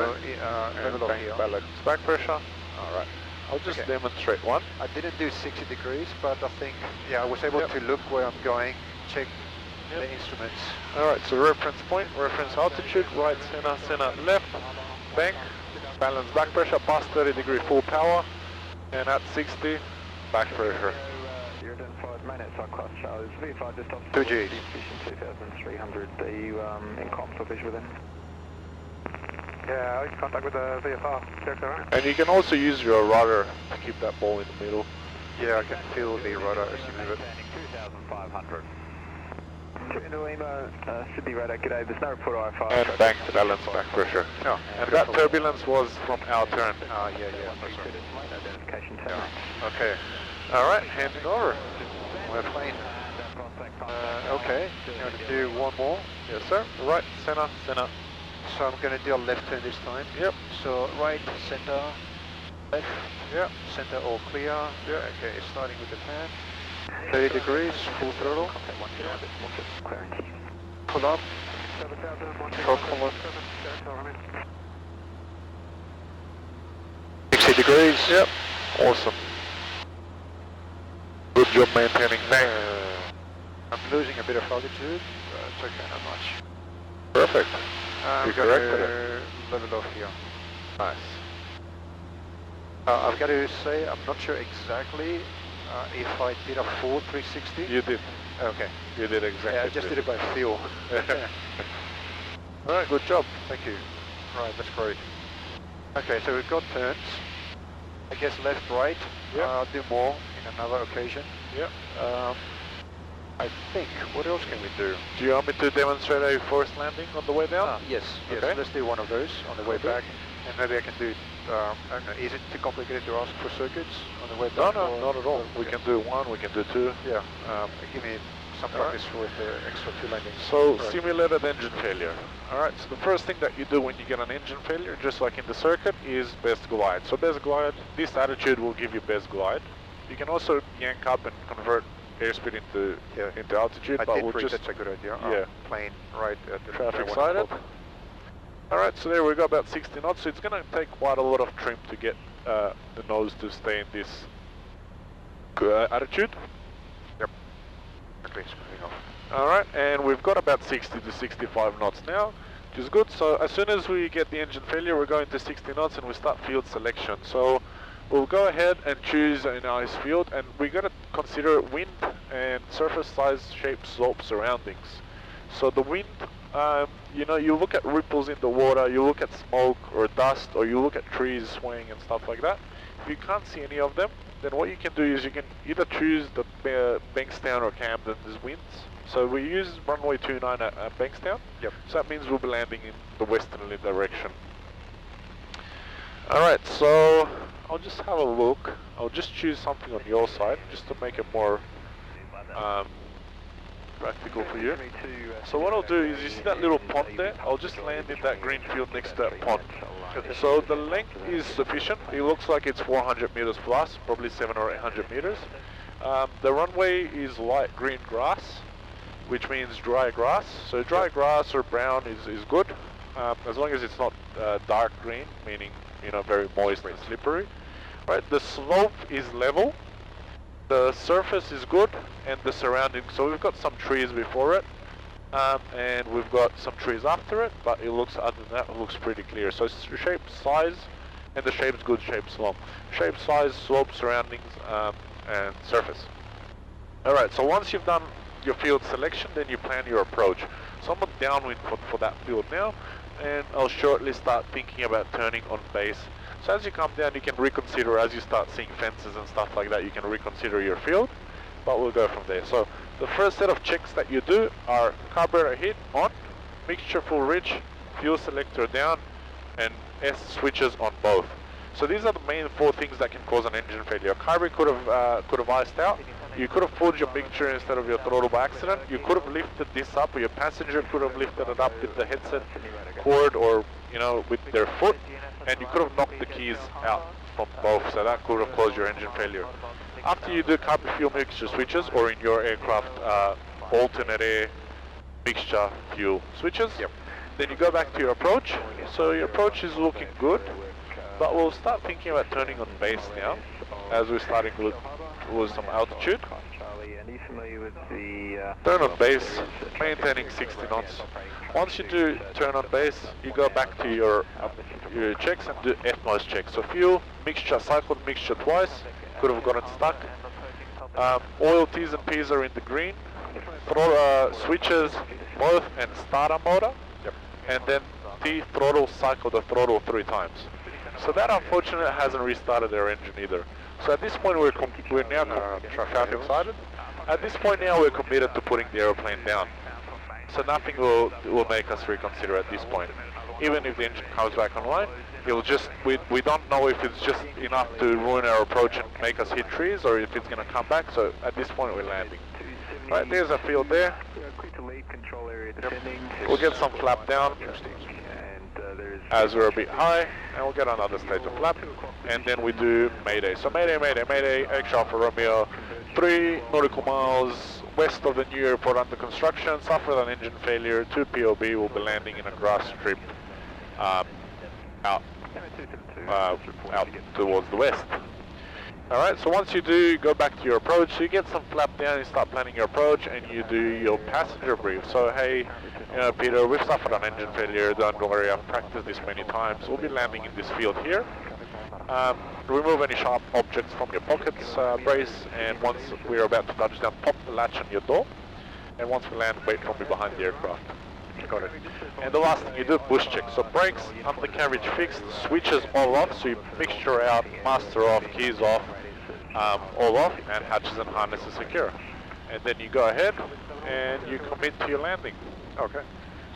level off here. Balance back pressure. All right. I'll just demonstrate one. I didn't do 60 degrees, but I think, I was able to look where I'm going, check the instruments. All right, so reference point, reference altitude, right, center, left, bank, balance back pressure, past 30 degree full power, and at 60, back pressure. You're identified main outside class Charlie. V5 just off 2Gs. Position 2300. Are you in comms or visual then? Yeah, in contact with the VFR. Check that right. And you can also use your rudder to keep that ball in the middle. Yeah, I can feel the rudder as you move it. 2,500. Into Lima, Sydney radar, g'day, there's no report IFR. And banked balance back pressure. No, And that turbulence was from our turn. yeah. Identification Okay. Alright, handing over. We're fine. Okay, I'm going to do one more. Yes, sir. Right, center. So I'm going to do a left turn this time. Yep. So right, center, left, Yep. center all clear. Yeah. Okay, starting with the pan. 30 degrees, full throttle. Pull up. Short column. 60 degrees. Yep. Awesome. Good job maintaining bank. I'm losing a bit of altitude, but it's okay, not much. Perfect. I'm You going corrected to level off here. Nice. I've got to say, I'm not sure exactly if I did a full 360. You did. Okay. You did exactly. Yeah, I just did it by feel. Alright, good job. Thank you. Right, that's great. Okay, so we've got turns. I guess left, right. Yeah. I'll do more in another occasion. Yep. I think, what else can we do? Do you want me to demonstrate a forced landing on the way down? Yes, Okay. let's do one of those on the way Okay. back. And maybe I can do, I don't know, is it too complicated to ask for circuits on the way No, back? no, not at all. We can do one, we can do two. Yeah, give me some practice with the extra 2 landings. So, Right. simulated engine failure. Alright, so the first thing that you do when you get an engine failure, just like in the circuit, is best glide. So best glide, this attitude will give you best glide. You can also yank up and convert airspeed into altitude, I but did we'll read just... that's a good idea. Yeah. Plane right at the Traffic 1 sighted. o'clock. Alright, so there we go, about 60 knots. So it's going to take quite a lot of trim to get the nose to stay in this attitude. Yep. Okay, it's moving off. Alright, and we've got about 60 to 65 knots now, which is good. So as soon as we get the engine failure, we're going to 60 knots and we start field selection. So we'll go ahead and choose a nice field, and we're going to consider wind and surface size, shape, slope, surroundings. So the wind, you know, you look at ripples in the water, you look at smoke or dust, or you look at trees swaying and stuff like that. If you can't see any of them, then what you can do is you can either choose the Bankstown or Camden's winds. So we use runway 29 at Bankstown. Yep. So that means we'll be landing in the westerly direction. Alright, so I'll just have a look. I'll just choose something on your side just to make it more practical for you. So what I'll do is, you see that little pond there? I'll just land in that green field next to that pond. So the length is sufficient. It looks like it's 400 meters plus, probably 700 or 800 meters. The runway is light green grass, which means dry grass. So dry grass or brown is good, as long as it's not dark green, meaning, you know, very moist and slippery. Right, the slope is level, the surface is good, and the surroundings. So we've got some trees before it, and we've got some trees after it, but it looks, other than that, it looks pretty clear. So shape, size, and the shape's good, shape, slope. Shape, size, slope, surroundings, and surface. Alright, so once you've done your field selection, then you plan your approach. So I'm on downwind for that field now, and I'll shortly start thinking about turning on base. So as you come down, you can reconsider, as you start seeing fences and stuff like that, you can reconsider your field, but we'll go from there. So the first set of checks that you do are carburetor heat on, mixture full rich, fuel selector down, and S switches on both. So these are the main 4 things that can cause an engine failure. Carburetor could have iced out. You could have pulled your mixture instead of your throttle by accident. You could have lifted this up, or your passenger could have lifted it up with the headset cord, or, you know, with their foot, and you could have knocked the keys out from both. So that could have caused your engine failure. After you do carb fuel mixture switches, or in your aircraft, alternate air mixture fuel switches, then you go back to your approach. So your approach is looking good, but we'll start thinking about turning on base now, as we're starting to lose some altitude. Turn on base, maintaining 60 knots. Once you do turn on base, you go back to your checks and do F-most checks. So fuel, mixture, cycled mixture twice, could have gotten stuck. Oil T's and P's are in the green. Throttle switches both, and starter motor. And then T throttle, cycle the throttle 3 times. So that unfortunately hasn't restarted their engine either. So at this point we're now traffic sighted. At this point now we're committed to putting the aeroplane down. So nothing will make us reconsider at this point. Even if the engine comes back online, it'll just, we don't know if it's just enough to ruin our approach and make us hit trees, or if it's going to come back, so at this point we're landing. Right, there's a field there. We'll get some flap down as we're a bit high, and we'll get another stage of flap, and then we do Mayday. So Mayday, Mayday, Mayday, X Alpha Romeo, 3 nautical miles west of the new airport under construction, suffered an engine failure, 2 POB, will be landing in a grass strip out towards the west. Alright, so once you do go back to your approach, you get some flap down, you start planning your approach, and you do your passenger brief. So hey, you know, Peter, we've suffered an engine failure, don't worry, I've practiced this many times, we'll be landing in this field here. Remove any sharp objects from your pockets, brace, and once we're about to touch down, pop the latch on your door, and once we land, wait for me behind the aircraft. Got it. And the last thing you do, bush check. So brakes, undercarriage fixed, switches all off, so you mixture out, master off, keys off, all off, and hatches and harnesses secure. And then you go ahead and you commit to your landing. Okay.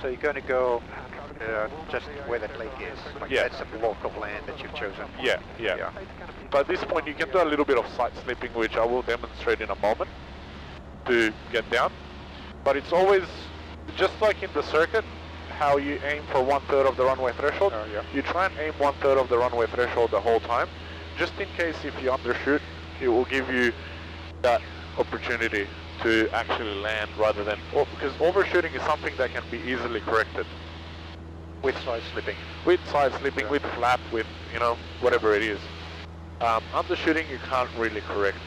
So you're going to go just where that lake is? Like Yeah. That's a block of land that you've chosen? Yeah. But at this point you can do a little bit of side slipping, which I will demonstrate in a moment to get down. But it's always, just like in the circuit, how you aim for 1/3 of the runway threshold, you try and aim 1/3 of the runway threshold the whole time, just in case if you undershoot, it will give you that opportunity to actually land rather than, because overshooting is something that can be easily corrected. With side slipping? With side slipping, with flap, with, you know, whatever it is. Undershooting you can't really correct.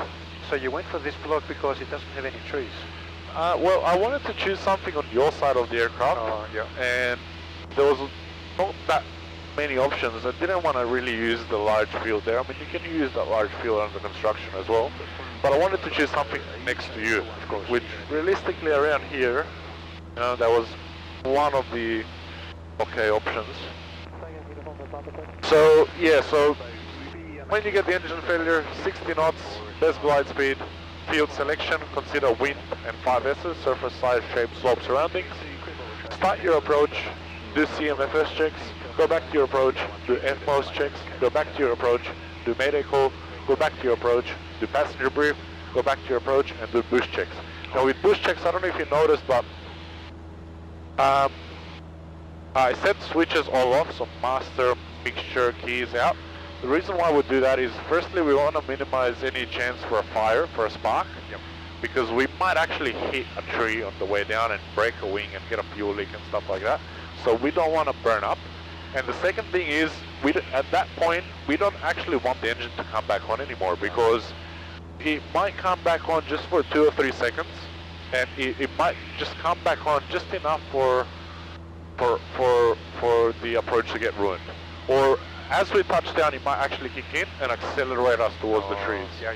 So you went for this block because it doesn't have any trees? Well, I wanted to choose something on your side of the aircraft, and there was not that many options. I didn't want to really use the large field there. I mean, you can use that large field under construction as well, but I wanted to choose something next to you, of course, which realistically around here, you know, that was one of the okay options. So, yeah, so when you get the engine failure, 60 knots, best glide speed, field selection, consider wind and 5S's, surface size, shape, slope, surroundings. Start your approach, do CMFS checks, go back to your approach, do FMOS checks, go back to your approach, do Mayday call, go back to your approach, do passenger brief, go back to your approach, and do bush checks. Now with bush checks, I don't know if you noticed, but I set switches all off, so master, mixture, keys out. The reason why we do that is, firstly, we want to minimize any chance for a fire, for a spark, because we might actually hit a tree on the way down and break a wing and get a fuel leak and stuff like that. So we don't want to burn up. And the second thing is, at that point, we don't actually want the engine to come back on anymore, because it might come back on just for 2 or 3 seconds, and it might just come back on just enough for the approach to get ruined. Or as we touch down, it might actually kick in and accelerate us towards the trees. Yeah.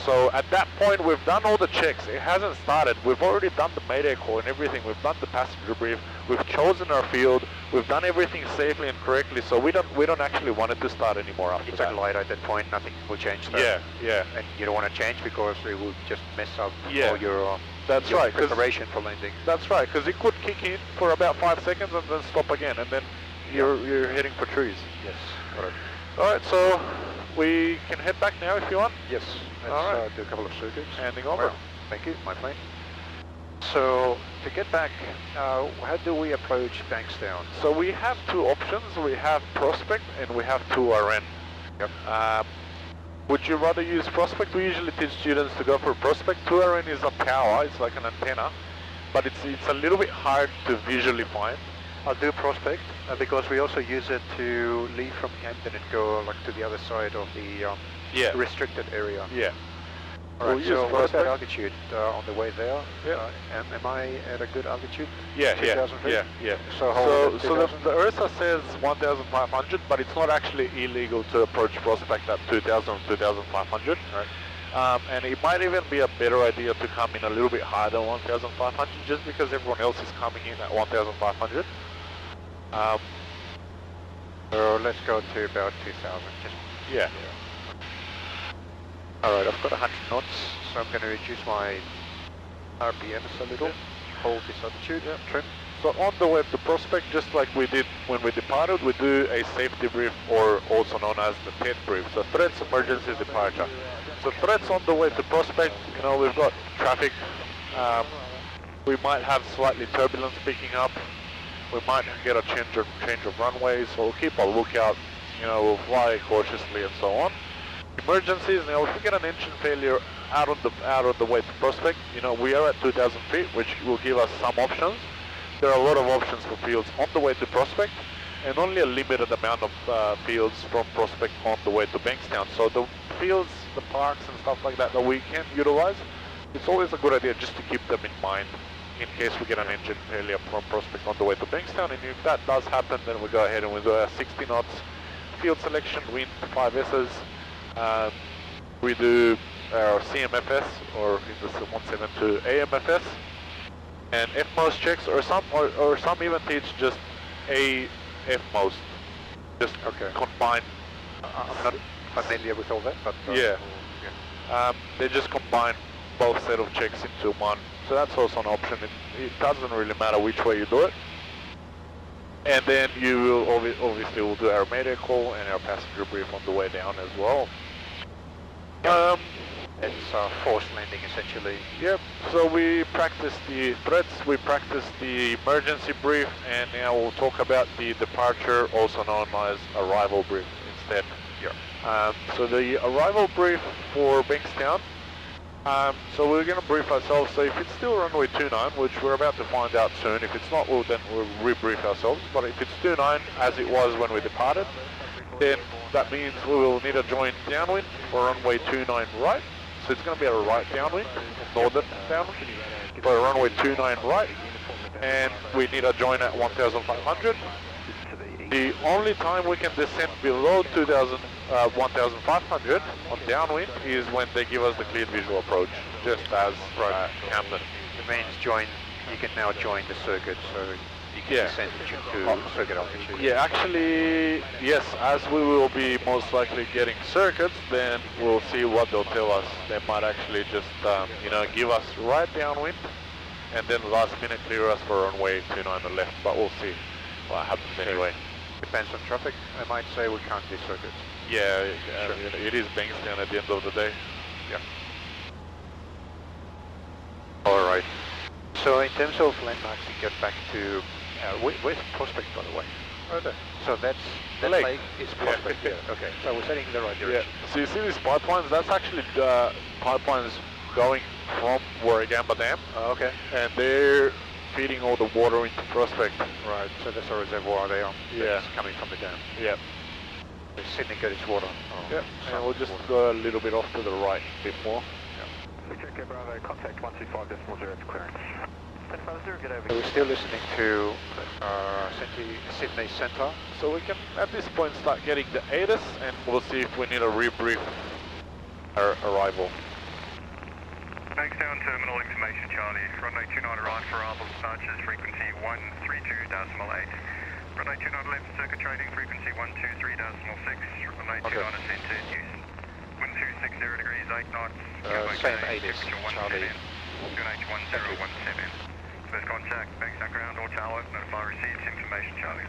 So at that point, we've done all the checks. It hasn't started. We've already done the Mayday call and everything. We've done the passenger brief. We've chosen our field. We've done everything safely and correctly. So we don't actually want it to start anymore after it's that. a glide at that point. Nothing will change. Yeah. And you don't want to change because it will just mess up all your That's your right, preparation for landing. That's right, because it could kick in for about 5 seconds and then stop again, and then you're heading for trees. Yes. Got it. All right, so we can head back now if you want. Yes. Let's do a couple of circuits. Handing over. Well, thank you, my plane. So to get back, how do we approach Bankstown? So we have 2 options. We have Prospect and we have 2RN. Yep. Would you rather use Prospect? We usually teach students to go for Prospect. 2RN is a tower, it's like an antenna, but it's a little bit hard to visually find. I'll do Prospect because we also use it to leave from Hampton and go like to the other side of the restricted area. Yeah. All right, so what's that altitude on the way there? Yeah. Am I at a good altitude? Yeah. 2,000 feet? Yeah. So the ERSA says 1,500, but it's not actually illegal to approach Prospect at 2,000, 2,500. Right. And it might even be a better idea to come in a little bit higher than 1,500, just because everyone else is coming in at 1,500. So let's go to about 2,000. Yeah. Alright, I've got 100 knots, so I'm going to reduce my RPMs a little. hold this altitude. Yeah, trim. So on the way to Prospect, just like we did when we departed, we do a safety brief, or also known as the TED brief, so threats emergency departure. So threats on the way to Prospect, you know, we've got traffic, we might have slightly turbulence picking up, we might get a change of runways, so we'll keep a lookout, you know, we'll fly cautiously and so on. Emergencies, you know, if we get an engine failure out on the way to Prospect, you know, we are at 2,000 feet, which will give us some options. There are a lot of options for fields on the way to Prospect, and only a limited amount of fields from Prospect on the way to Bankstown. So the fields, the parks and stuff like that we can utilize, it's always a good idea just to keep them in mind in case we get an engine failure from Prospect on the way to Bankstown. And if that does happen, then we go ahead and we do a 60 knots field selection, wind 5S's. We do our CMFS, or in the 172 AMFS, and FMOST checks, or some even teach just AFMOST, just combine. I'm not familiar with all that, but yeah. They just combine both set of checks into one, so that's also an option. It doesn't really matter which way you do it. And then you will obviously we'll do our mayday call and our passenger brief on the way down as well. It's a forced landing essentially. Yep, so we practice the threats, we practice the emergency brief, and now we'll talk about the departure, also known as arrival brief instead. Yeah. So the arrival brief for Bankstown, so we're going to brief ourselves. So if it's still runway 29, which we're about to find out soon, if it's not, then we'll rebrief ourselves. But if it's 29, as it was when we departed, then that means we will need to join downwind for runway 29 right. So it's going to be a right downwind, northern downwind, for runway 29 right, and we need to join at 1,500. The only time we can descend below 1,500 on downwind is when they give us the cleared visual approach, just as Camden. It means you can now join the circuit, so you can descend to circuit altitude. Yeah, actually, yes, as we will be most likely getting circuits, then we'll see what they'll tell us. They might actually just, you know, give us right downwind, and then last minute clear us for runway 29 on the left, but we'll see what happens anyway. Depends on traffic. I might say we can't do circuits. Yeah, it is Bankstown at the end of the day. Yeah. All right. So in terms of landmarks, we get back to where's Prospect, by the way? Right there. So that lake is Prospect. Yeah. Okay. So we're heading in the right direction. Yeah. So you see these pipelines? That's actually pipelines going from Warragamba Dam. Okay. And they're feeding all the water into Prospect. Right. So there's a reservoir there. Yeah. It's coming from the dam. Yeah. Sydney got its water. Yeah. And we'll just go a little bit off to the right, a bit more. Cherokee Bravo, contact 125.0 for clearance. 150, get over. So we're still listening to Sydney Centre. So we can, at this point, start getting the ATIS, and we'll see if we need a rebrief our arrival. Bankstown Terminal Information Charlie, runway 29 right for arrival departures, frequency 132.8. Runway 29 left, circuit trading, frequency 123.6. Runway 29 ascent to use. Wind 260 degrees, 8 knots. Same ATIS, Charlie. QNH1017. First contact, Bankstown ground or tower, notify received information Charlie.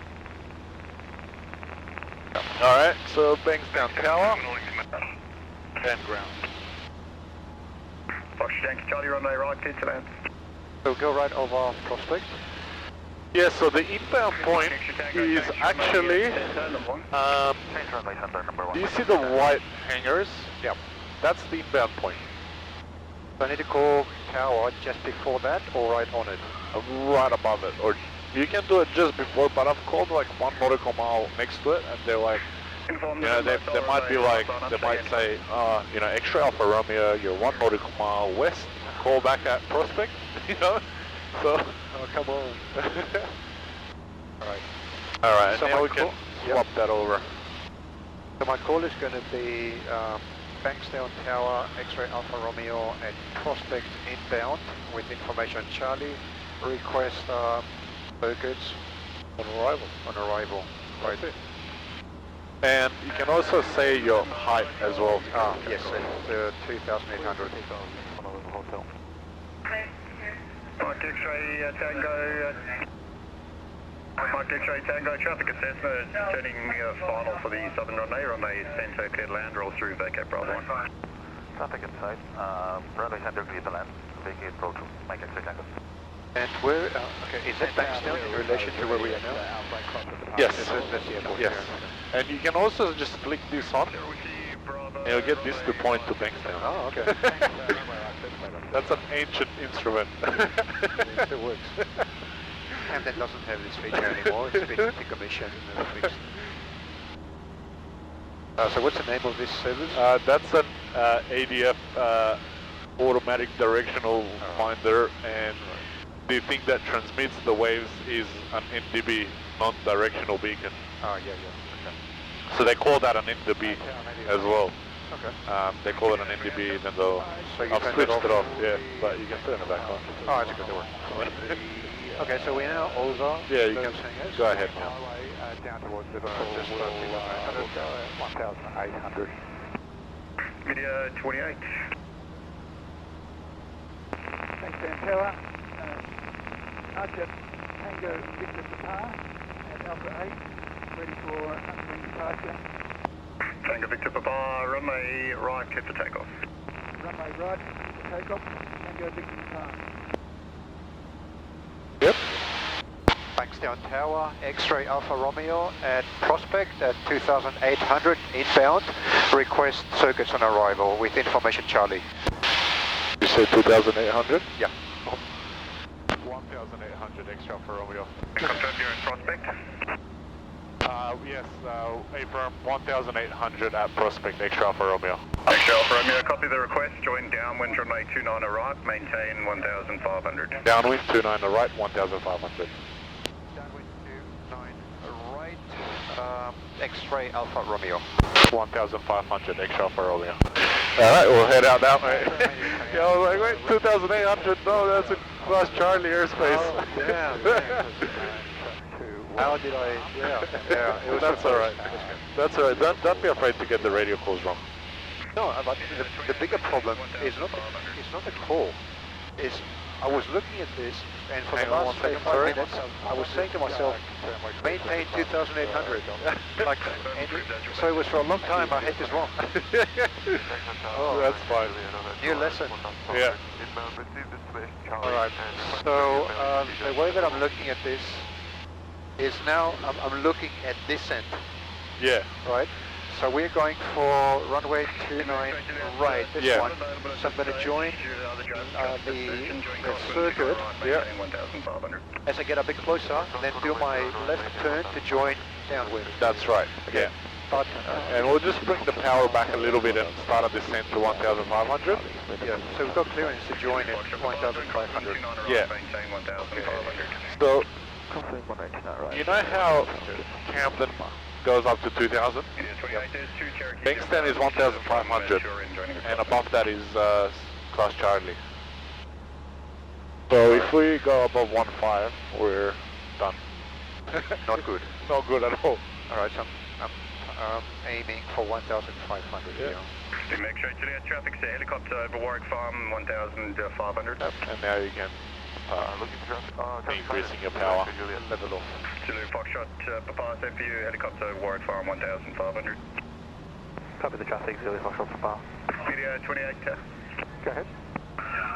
Alright, so Bankstown Tower and ground. Foxtrot, Charlie, runway right, clear to land. So go right over Prospect. Yeah, so the inbound point is actually, do you see the white hangars? Yep. That's the inbound point. So I need to call tower just before that or right on it? Right above it, or you can do it just before, but I've called like 1 nautical mile next to it, and they're like, you know, they might be like, they might say, you know, X-ray Alpha Romeo, you're 1 nautical mile west, call back at Prospect, you know, so, oh, come on. Alright, so now we can swap that over. So my call is going to be Bankstown Tower, X-ray Alpha Romeo and Prospect inbound with information Charlie. Request circuits on arrival. Right. And you can also say your height as well. Yes, 2,800. Mike X-ray Tango. Mike X-ray Tango, traffic at Cessna is turning final for the southern runway centre, cleared land, roll through, vacate Bravo 1. Traffic inside, runway center clear to land, vacate roll through, Mike X-ray Tango. And where, okay, is that Bankstown in relation to where we are now? Yes. That's the airport Yes. here. And you can also just flick this on, and you'll get this to point to Bankstown. Oh, okay. That's an ancient instrument. It works. Camden doesn't have this feature anymore, it's been decommissioned and fixed. So what's the name of this service? That's an ADF automatic directional finder, and the thing that transmits the waves is an NDB, non-directional beacon. Oh, yeah, okay. So they call that an NDB as well. Okay. They call it an NDB, even though I've switched it off, yeah, but you can turn it back on. Oh, that's a good door. Okay, so we're now over. Yeah, you can go ahead now. Down towards Liverpool, just 1,800. Media 28. Bankstown Tower, Archer Tango Victor Papa at Alpha 8, ready for upwind departure. Tango Victor Papa, runway right, clear for takeoff. Runway right, takeoff, Tango Victor Papa. Yep. Bankstown Tower, X-ray Alpha Romeo at Prospect at 2,800 inbound. Request circuits on arrival with information Charlie. You said 2,800? Yeah. 1,800 extra for Romeo. Confirm you're in Prospect. Yes, affirm 1,800 at Prospect, extra for Romeo. Extra Alpha Romeo, copy the request. Join downwind runway 29 right, maintain 1,500. Downwind 29 to right, 1,500. Downwind 29 right, X-ray Alpha Romeo. 1,500 extra for Romeo. Alright, we'll head out that way. Yeah, I was like, wait, 2,800? No, that's a Class Charlie airspace. Oh, yeah. How did I? Yeah. It was That's alright. That's alright. Don't be afraid to get the radio calls wrong. No, but the bigger problem is not the call. It's I was looking at this, and for the last 5 minutes, I was saying to myself, maintain 2,800. Like, so it was for a long time I had this wrong. Oh, that's fine. New lesson. Yeah. Alright, so the way that I'm looking at this is now I'm looking at this end. Yeah. Right? So we're going for runway 29 right, this one. So I'm going to join the circuit as I get a bit closer, and then do my left turn to join downwind. That's right. Yeah. But, and we'll just bring the power back a little bit and start at descent to 1,500. Yeah, so we've got clearance to join at 1,500. Yeah. So, you know how Camden goes up to 2,000? Bankstown is 1,500, and above that is Class Charlie. So if we go above 1.5, we're done. Not good. Not good at all. Alright, so I'm aiming for 1,500 here. Make sure Juliet traffic, say helicopter over Warwick Farm, 1,500. Yep. And now you can increasing your power. Level off. Zulu Foxtrot, Papa, same for you, helicopter over Warwick Farm, 1,500. Copy the traffic, Zulu Foxtrot Papa. Media 28, Go ahead.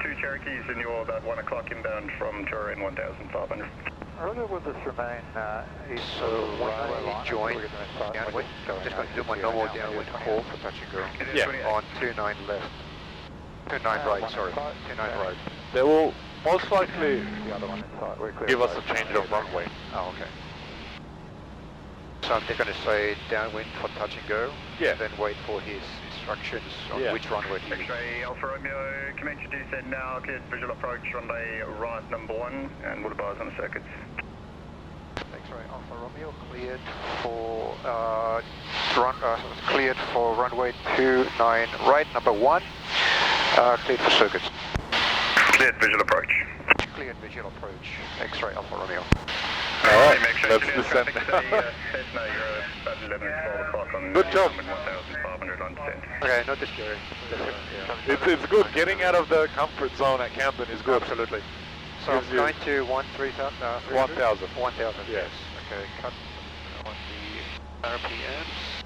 2 Cherokees and you're about 1 o'clock inbound from Turin, 1,500. Earlier will this remain east So when I join downwind, I'm just going to do my normal downwind call for touch and go. Yeah. On 29 left. 29 right, sorry. 29 right. They will most likely the other one inside. We're clear. give us a change of runway. Oh, okay. So I'm just going to say downwind for touch and go. Yeah. Then wait for his instructions on which runway to use. X-ray Alpha Romeo, commence your descent now, cleared visual approach, runway right number 1, and water bars on the circuits. X-ray Alpha Romeo cleared for runway 29 right, number 1. Cleared for circuits. Cleared visual approach. Cleared visual approach. X-ray Alpha Romeo. Alright, Make sure let's Juliet descend. traffic, say, Cessna, you're about 11 or 12 o'clock on Good job. 1,500 on descent. Okay, not this Jerry. It's good. Getting out of the comfort zone at Camden is good. Absolutely. So I'm going to 1,000. 1,000, Yes. yes. Okay, cut on the RPMs.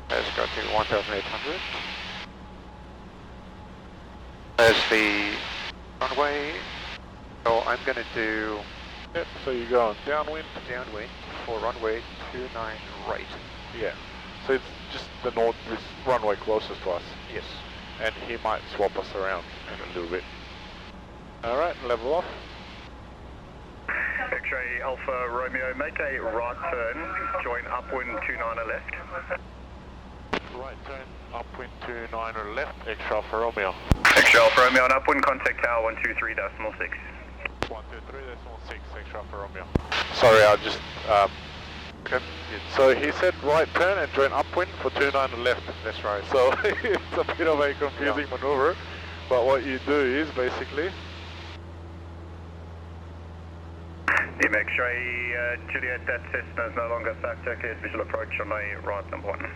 Let's go to 1,800. There's the runway. So I'm going to do Yep, so you're going downwind. downwind for runway 29 right. Yeah. So it's just the north, this runway closest to us. Yes. And he might swap us around in a little bit. Alright, level off. X-ray Alpha Romeo, make a right turn, join upwind 29er left. Right turn, upwind 29er left, X-ray Alpha Romeo. X-ray Alpha Romeo on upwind, contact tower 123.6. 123.6, X-ray Alpha Romeo. Sorry, I just, okay. So he said right turn and join upwind for 29er left. That's right. So it's a bit of a confusing maneuver, but what you do is basically... Team X-ray Juliet, that Cessna is no longer factor, cleared visual approach on my right number 1.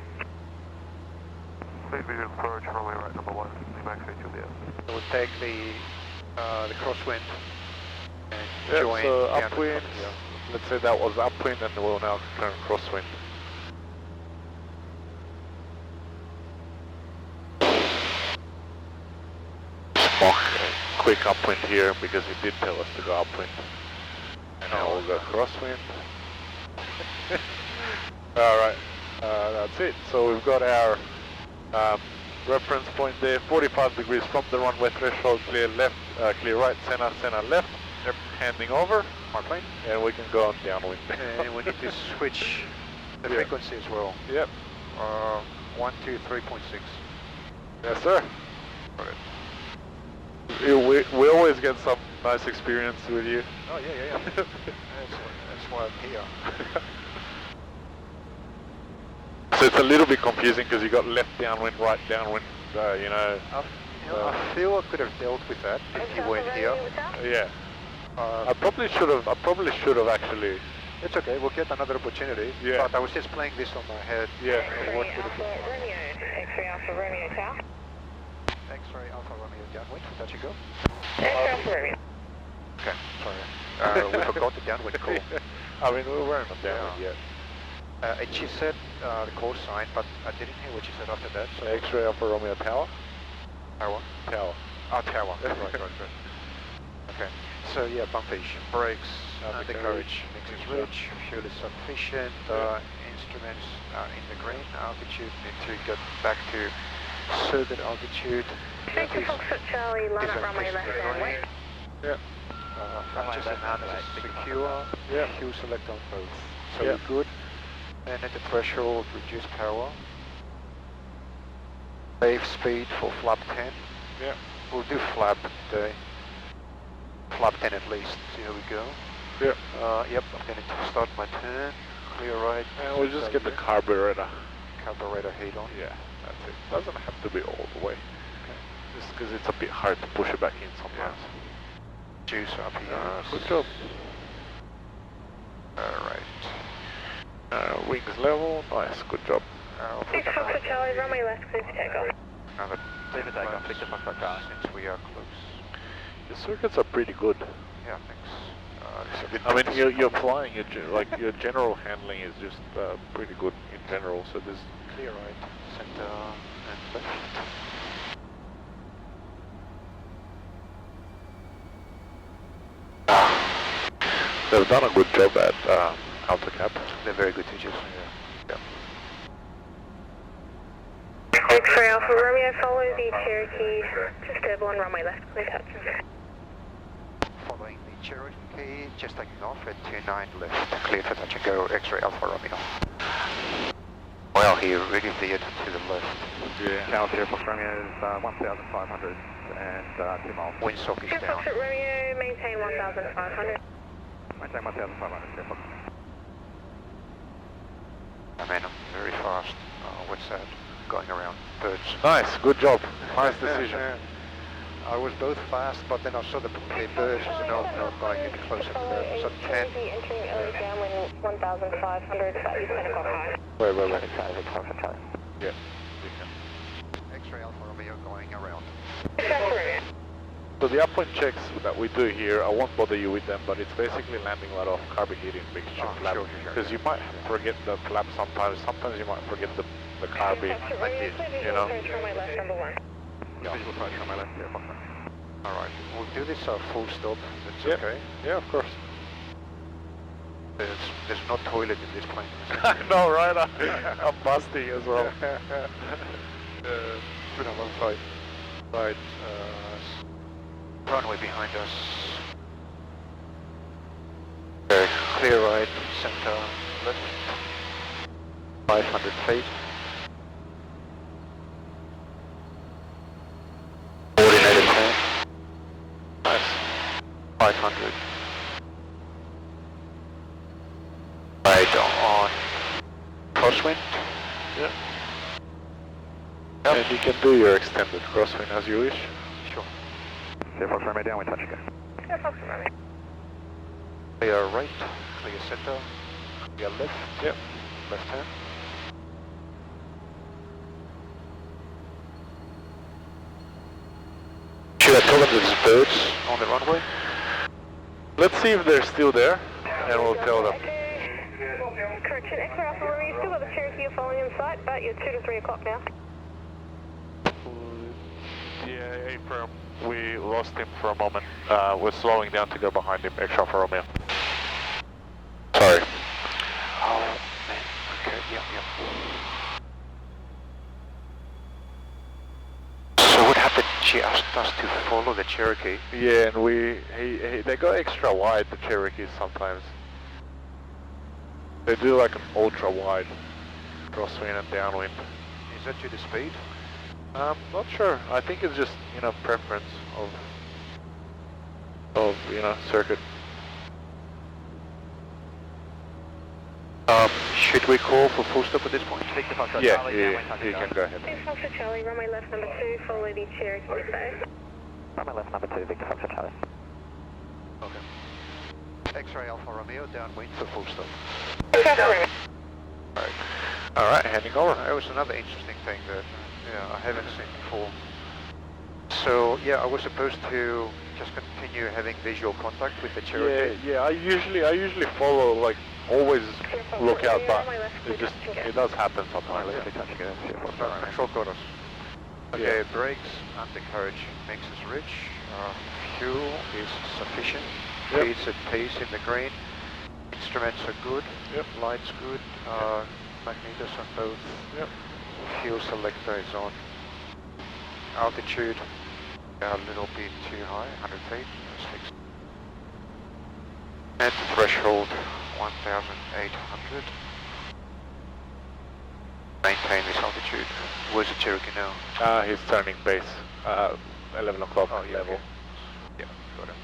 Cleared visual approach, runway right number 1, Team X-ray Juliet. So we'll take the crosswind and Yeah, join so downwind upwind, from here. let's say that was upwind and we'll now turn crosswind. Mock a quick upwind here because he did tell us to go upwind. And now we'll go crosswind. Alright, that's it. So we've got our reference point there, 45 degrees from the runway threshold, clear left, clear right, center left. Yep. Handing over my plane, and we can go on downwind. And we need to switch the frequency as well. Yep. 123.6. Yes, sir. Right. We always get some nice experience with you. Oh yeah. that's why I'm here. So it's a little bit confusing because you got left downwind, right downwind. You know. I feel I could have dealt with that if you weren't here. Yeah. I probably should have actually. It's okay, we'll get another opportunity. Yeah. But I was just playing this on my head. Yeah. What would have been X-ray Alpha Romeo Tower. X-ray Alpha Romeo downwind, touch and go. X-ray Alpha Romeo. Okay, sorry. We forgot the downwind call. I mean, we weren't on downwind yet. And she said the call sign, but I didn't hear what she said after that. So X-ray Alpha Romeo Tower. Tower? Tower. Tower. right. Okay. So yeah, bumpage, brakes, undercarriage, mix is rich, fuel is sufficient, instruments are in the green, altitude, need to get back to certain altitude. Thank you, Foxtrot Charlie, line up runway left and west. Yeah. Just and harness secure, fuel select on both. So we're good. And at the threshold, reduce power. Save speed for flap 10. Yeah. We'll do flap today. Flap 10 at least, see how we go. Yep. Yep, I'm going to start my turn. Clear right. And we'll just get the carburetor. Carburetor heat on. Yeah, that's it. Doesn't have to be all the way. Okay. Just because it's a bit hard to push it back in sometimes. Juice up here. Good job. Alright. Wings level. Nice, good job. Thanks, Foxtrot Charlie, runway left, clear for takeoff. Another clear for takeoff, Victor Foxtrot Charlie. Since we are close. The circuits are pretty good. Yeah, thanks. I mean, you're flying, your general handling is just pretty good in general, so there's... Clear right, center, and left. They've done a good job at AutoCap. They're very good teachers. Yeah. X-ray Alpha Romeo, follow the Cherokee, just airborne, runway left, clear touch. Following the Cherokee, just taking off at 29 left, clear for touch and go, X-ray Alpha Romeo. Well, he really veered to the left. Yeah. Tower here for Romeo is 1,500 and 2 miles. Windsock is down. Foxtrot Romeo, maintain 1,500. Maintain 1,500, yeah, Fox. I mean, I'm very fast. What's that? Going around birds. Nice, good job. Nice decision. I was both fast, but then I saw the birds, so no, going any closer to them. So 10. Entering early downwind 1,500, about 10 o'clock high. Wait. X-ray Alpha Romeo going around. X-ray Alpha Romeo. So the upwind checks that we do here, I won't bother you with them, but it's basically landing light off, carby mixture flap. Because you might forget the flap sometimes. Sometimes you might forget the carby. Like this, you know. Runway left, number 1. Yeah. Visual approach on my left, yeah, Foxtrot. Alright, we'll do this full stop, that's okay. Yeah, of course. There's no toilet in this plane. I know, right? I'm busty as well. Good on one side. Right, runway behind us. Okay, clear right, center, left. 500 feet. Coordinated turn. Nice. 500. Right on crosswind. Yeah. Yep. And you can do your extended crosswind as you wish. Sure. Yeah, Foxtrot, downwind, touch again. Yeah, Foxtrot. Clear right, clear center, clear left. Yep. Left hand. Should I tell them there's birds on the runway? Let's see if they're still there, and we'll tell them. Correction, X-ray Alpha Romeo, you still got the Cherokee you're following in sight, but you're 2 to 3 o'clock now. Yeah, April. We lost him for a moment. We're slowing down to go behind him, X Alpha Romeo. Sorry. Oh, man. Okay, yep. So what happened? She asked us to follow the Cherokee. Yeah, and they go extra wide, the Cherokees sometimes. They do like an ultra wide crosswind and downwind. Is that due to speed? Not sure. I think it's just, preference of circuit. Should we call for full stop at this point? Take the Foxtrot, Yeah, Charlie, you can go ahead. Foxtrot Charlie, runway left, number 2, follow the Cherokee base. Runway left, number 2, Victor Foxtrot Charlie. Okay. X-ray Alpha Romeo, downwind for full stop. Alright, handing over. That was another interesting thing that I haven't seen before. So I was supposed to just continue having visual contact with the Cherokee. Yeah. I usually follow, like always look out, but it does happen sometimes. Alright, control quarters. Okay, brakes, undercarriage makes us rich. Fuel is sufficient. Speeds at pace in the green. Instruments are good. Yep. Lights good. Magnetos on both. Yep. Fuel selector is on. Altitude a little bit too high, 100 feet. And threshold 1,800. Maintain this altitude. Where's the Cherokee now? He's turning base. 11 o'clock level. Okay. Yeah, got it.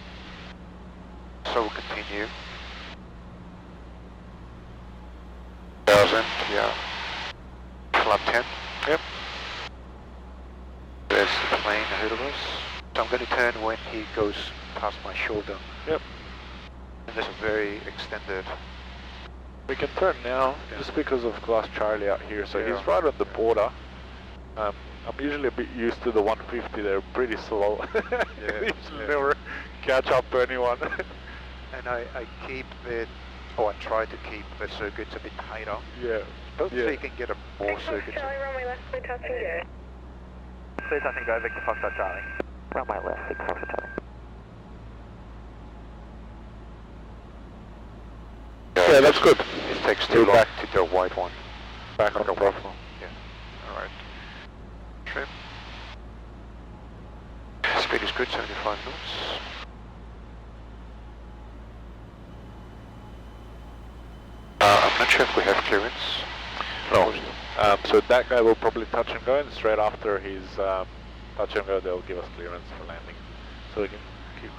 So we'll continue. 1,000, Club 10. Yep. There's the plane ahead of us. So I'm going to turn when he goes past my shoulder. Yep. And there's a very extended... We can turn now, just because of Glass Charlie out here, so he's right on the border. I'm usually a bit used to the 150, they're pretty slow. They usually never catch up to anyone. And I keep it, I try to keep the circuits a bit tighter. Yeah. Hopefully you can get a more circuits. Charlie, runway left, clear touch and go. Clear touch and go, Victor Foxtrot Charlie. Runway left, Victor Foxtrot Charlie. Yeah, that's good. It takes too long. Back to the white one. Back on the profile. Yeah. Alright. Trim. Speed is good, 75 knots. I'm not sure if we have clearance. No. So that guy will probably touch and go, and straight after his touch and go, they'll give us clearance for landing. So we can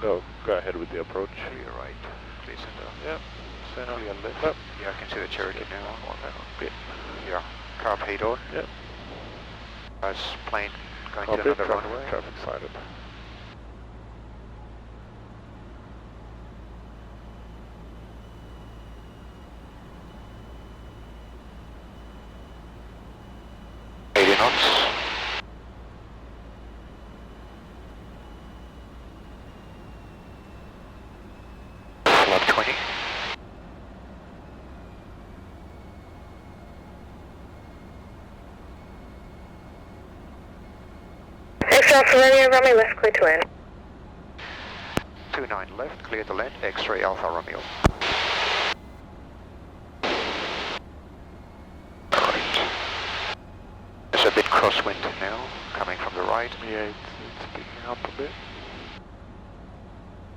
go ahead with the approach. Clear right, clear center. Yeah. Center. Clear left. Yep. Yeah, I can see the Cherokee now on that bit. Yeah. Carb heat on. Yep. Nice plane going to another runway. Traffic sighted. Foxtrot for Romeo, runway left, clear to land. 29 left, clear to land, X-ray Alpha Romeo. Alright. There's a bit crosswind now, coming from the right. Yeah, it's picking up a bit.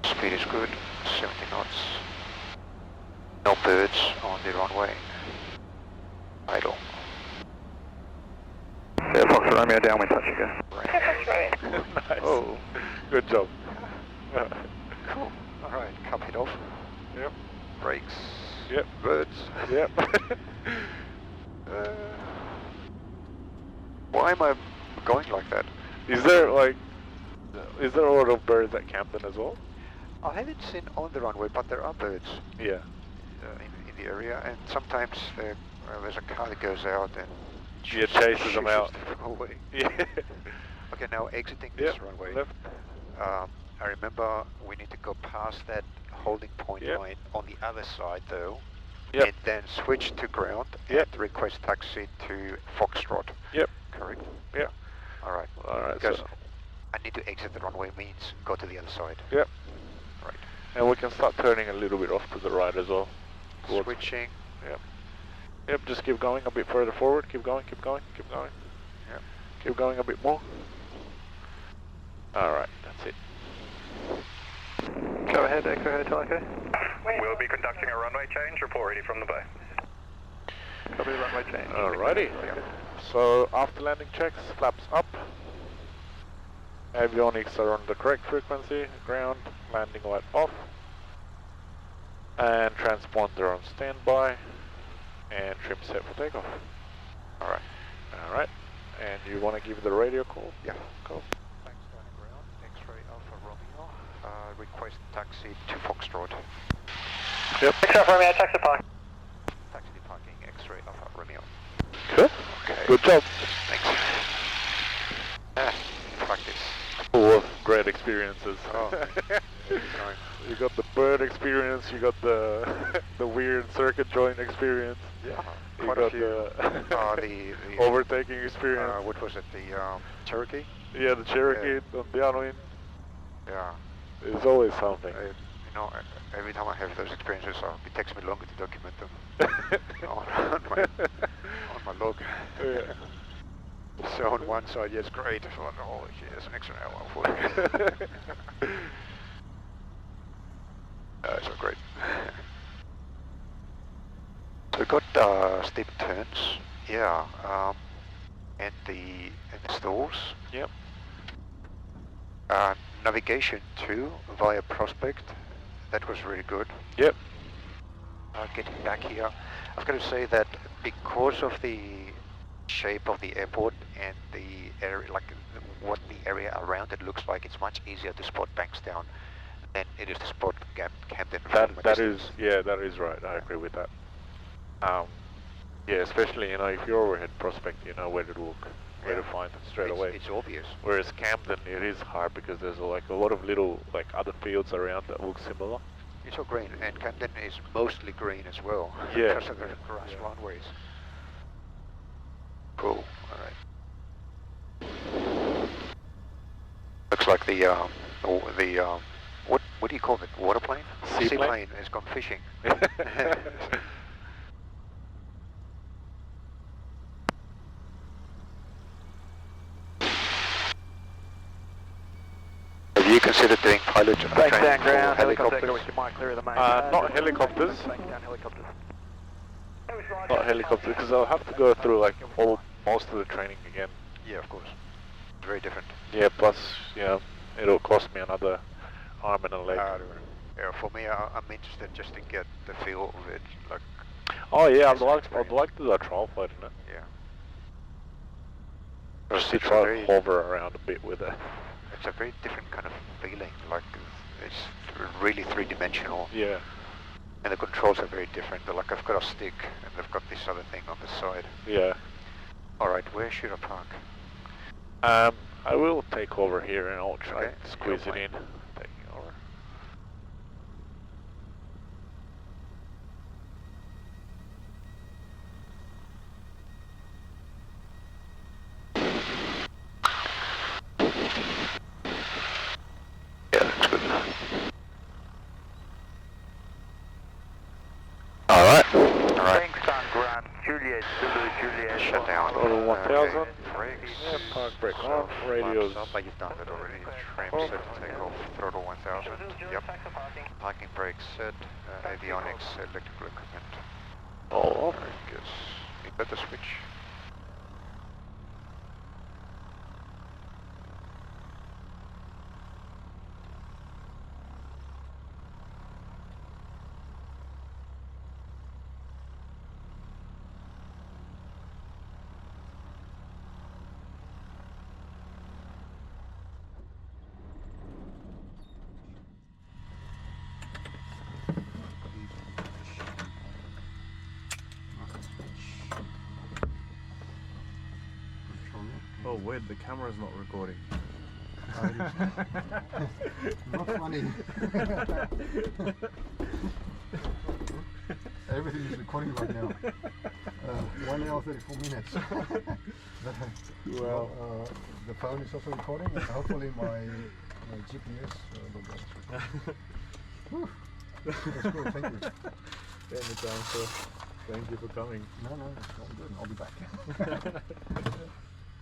Speed is good, 70 knots. No birds on the runway. Idle. Yeah, Foxtrot Romeo, downwind, touch again. Nice. Oh, Good job. cool. Alright, cup hit off. Yep. Brakes. Yep. Birds. Yep. Why am I going like that? Is there a lot of birds at Camden as well? I haven't seen on the runway, but there are birds Yeah. in the area, and sometimes there's a car that goes out and Yeah, chases them out. Away. Yeah. Okay, now exiting this Yep. runway. Left. I remember we need to go past that holding point Yep. line on the other side though, Yep. and then switch to ground Yep. and request taxi to Foxtrot. Yep. Correct? Yeah. Alright. Alright. Because So, I need to exit the runway means go to the other side. yep. Right. And we can start turning a little bit off to the right as well. Towards- Switching. Yep. Just keep going a bit further forward. Keep going. Keep going. Keep going. Yep. Keep going a bit more. Alright. That's it. Go ahead, Echo Hotel Echo. We'll be conducting a runway change. Report ready from the bay. Copy runway change. Alrighty. So after landing checks, flaps up. Avionics are on the correct frequency. Ground, landing light off. And transponder on standby. And trim set for takeoff. Alright. Alright. And you want to give the radio call? Yeah. Cool. Thanks, landing ground. X-ray Alpha Romeo. Request taxi to Foxtrot. Yep. Foxtrot Romeo, taxi park. Taxi to parking, X-ray Alpha Romeo. Good. Okay. Good job. Thanks. Practice. Full of great experiences. Oh. You got the bird experience, you got the the weird circuit joint experience. Yeah. You Quite got a few. the The overtaking experience. what was it? The Cherokee? Yeah, the Cherokee on Downwind. Yeah. There's always something. You know, every time I have those experiences, it takes me longer to document them on my log. Yeah. So on one side, yes, great. So on, oh, yes, an extra hour for it. So great. So we got steep turns, yeah, and the stalls. Yep. Navigation too via Prospect. That was really good. Yep. Getting back here, I've got to say that because of the shape of the airport and the area, like what the area around it looks like, it's much easier to spot Bankstown than it is to spot Camden. That is right. I agree with that. Yeah, especially if you're overhead Prospect, you know where to look, where to find it straight away. It's obvious. Whereas Camden, it is hard because there's a lot of little other fields around that look similar. It's all green, and Camden is mostly green as well. Yeah. Because of the grass runways. Cool. All right. Looks like the what do you call it? Waterplane? Seaplane has gone fishing. Have you considered doing pilot training Back down for ground, helicopters? helicopter, we might clear the main. Not helicopters. Back down helicopters. Not helicopters, because I'll have to go through most of the training again. Yeah, of course. Very different. Yeah, plus it'll cost me another arm and a leg. Yeah, for me, I'm interested just to get the feel of it. Like, Oh yeah, I'd Yes, like to do a trial flight in it. yeah. Just to It's a try very- to hover around a bit with it. It's a very different kind of feeling. Like, it's really three-dimensional, Yeah. and the controls are very different. Like, I've got a stick, and I've got this other thing on the side. Yeah. All right, where should I park? I will take over here and I'll try Okay, to squeeze it you're in. fine. Taking over. Zulu Juliet. Shutdown. Total 1000. Brakes. Yeah, park brake on. Radios. Up, but you've done that already. Tram set, take off, throttle 1000. Yep. Parking brakes set, avionics, electrical equipment. All off. Very good. Inverter switch. Oh, weird, the camera's not recording. Not funny. Everything is recording right now. 1 hour 34 minutes. Well, the phone is also recording. Hopefully my GPS will go. That's cool, thank you. Anytime, sir. Thank you for coming. No, it's all good. I'll be back.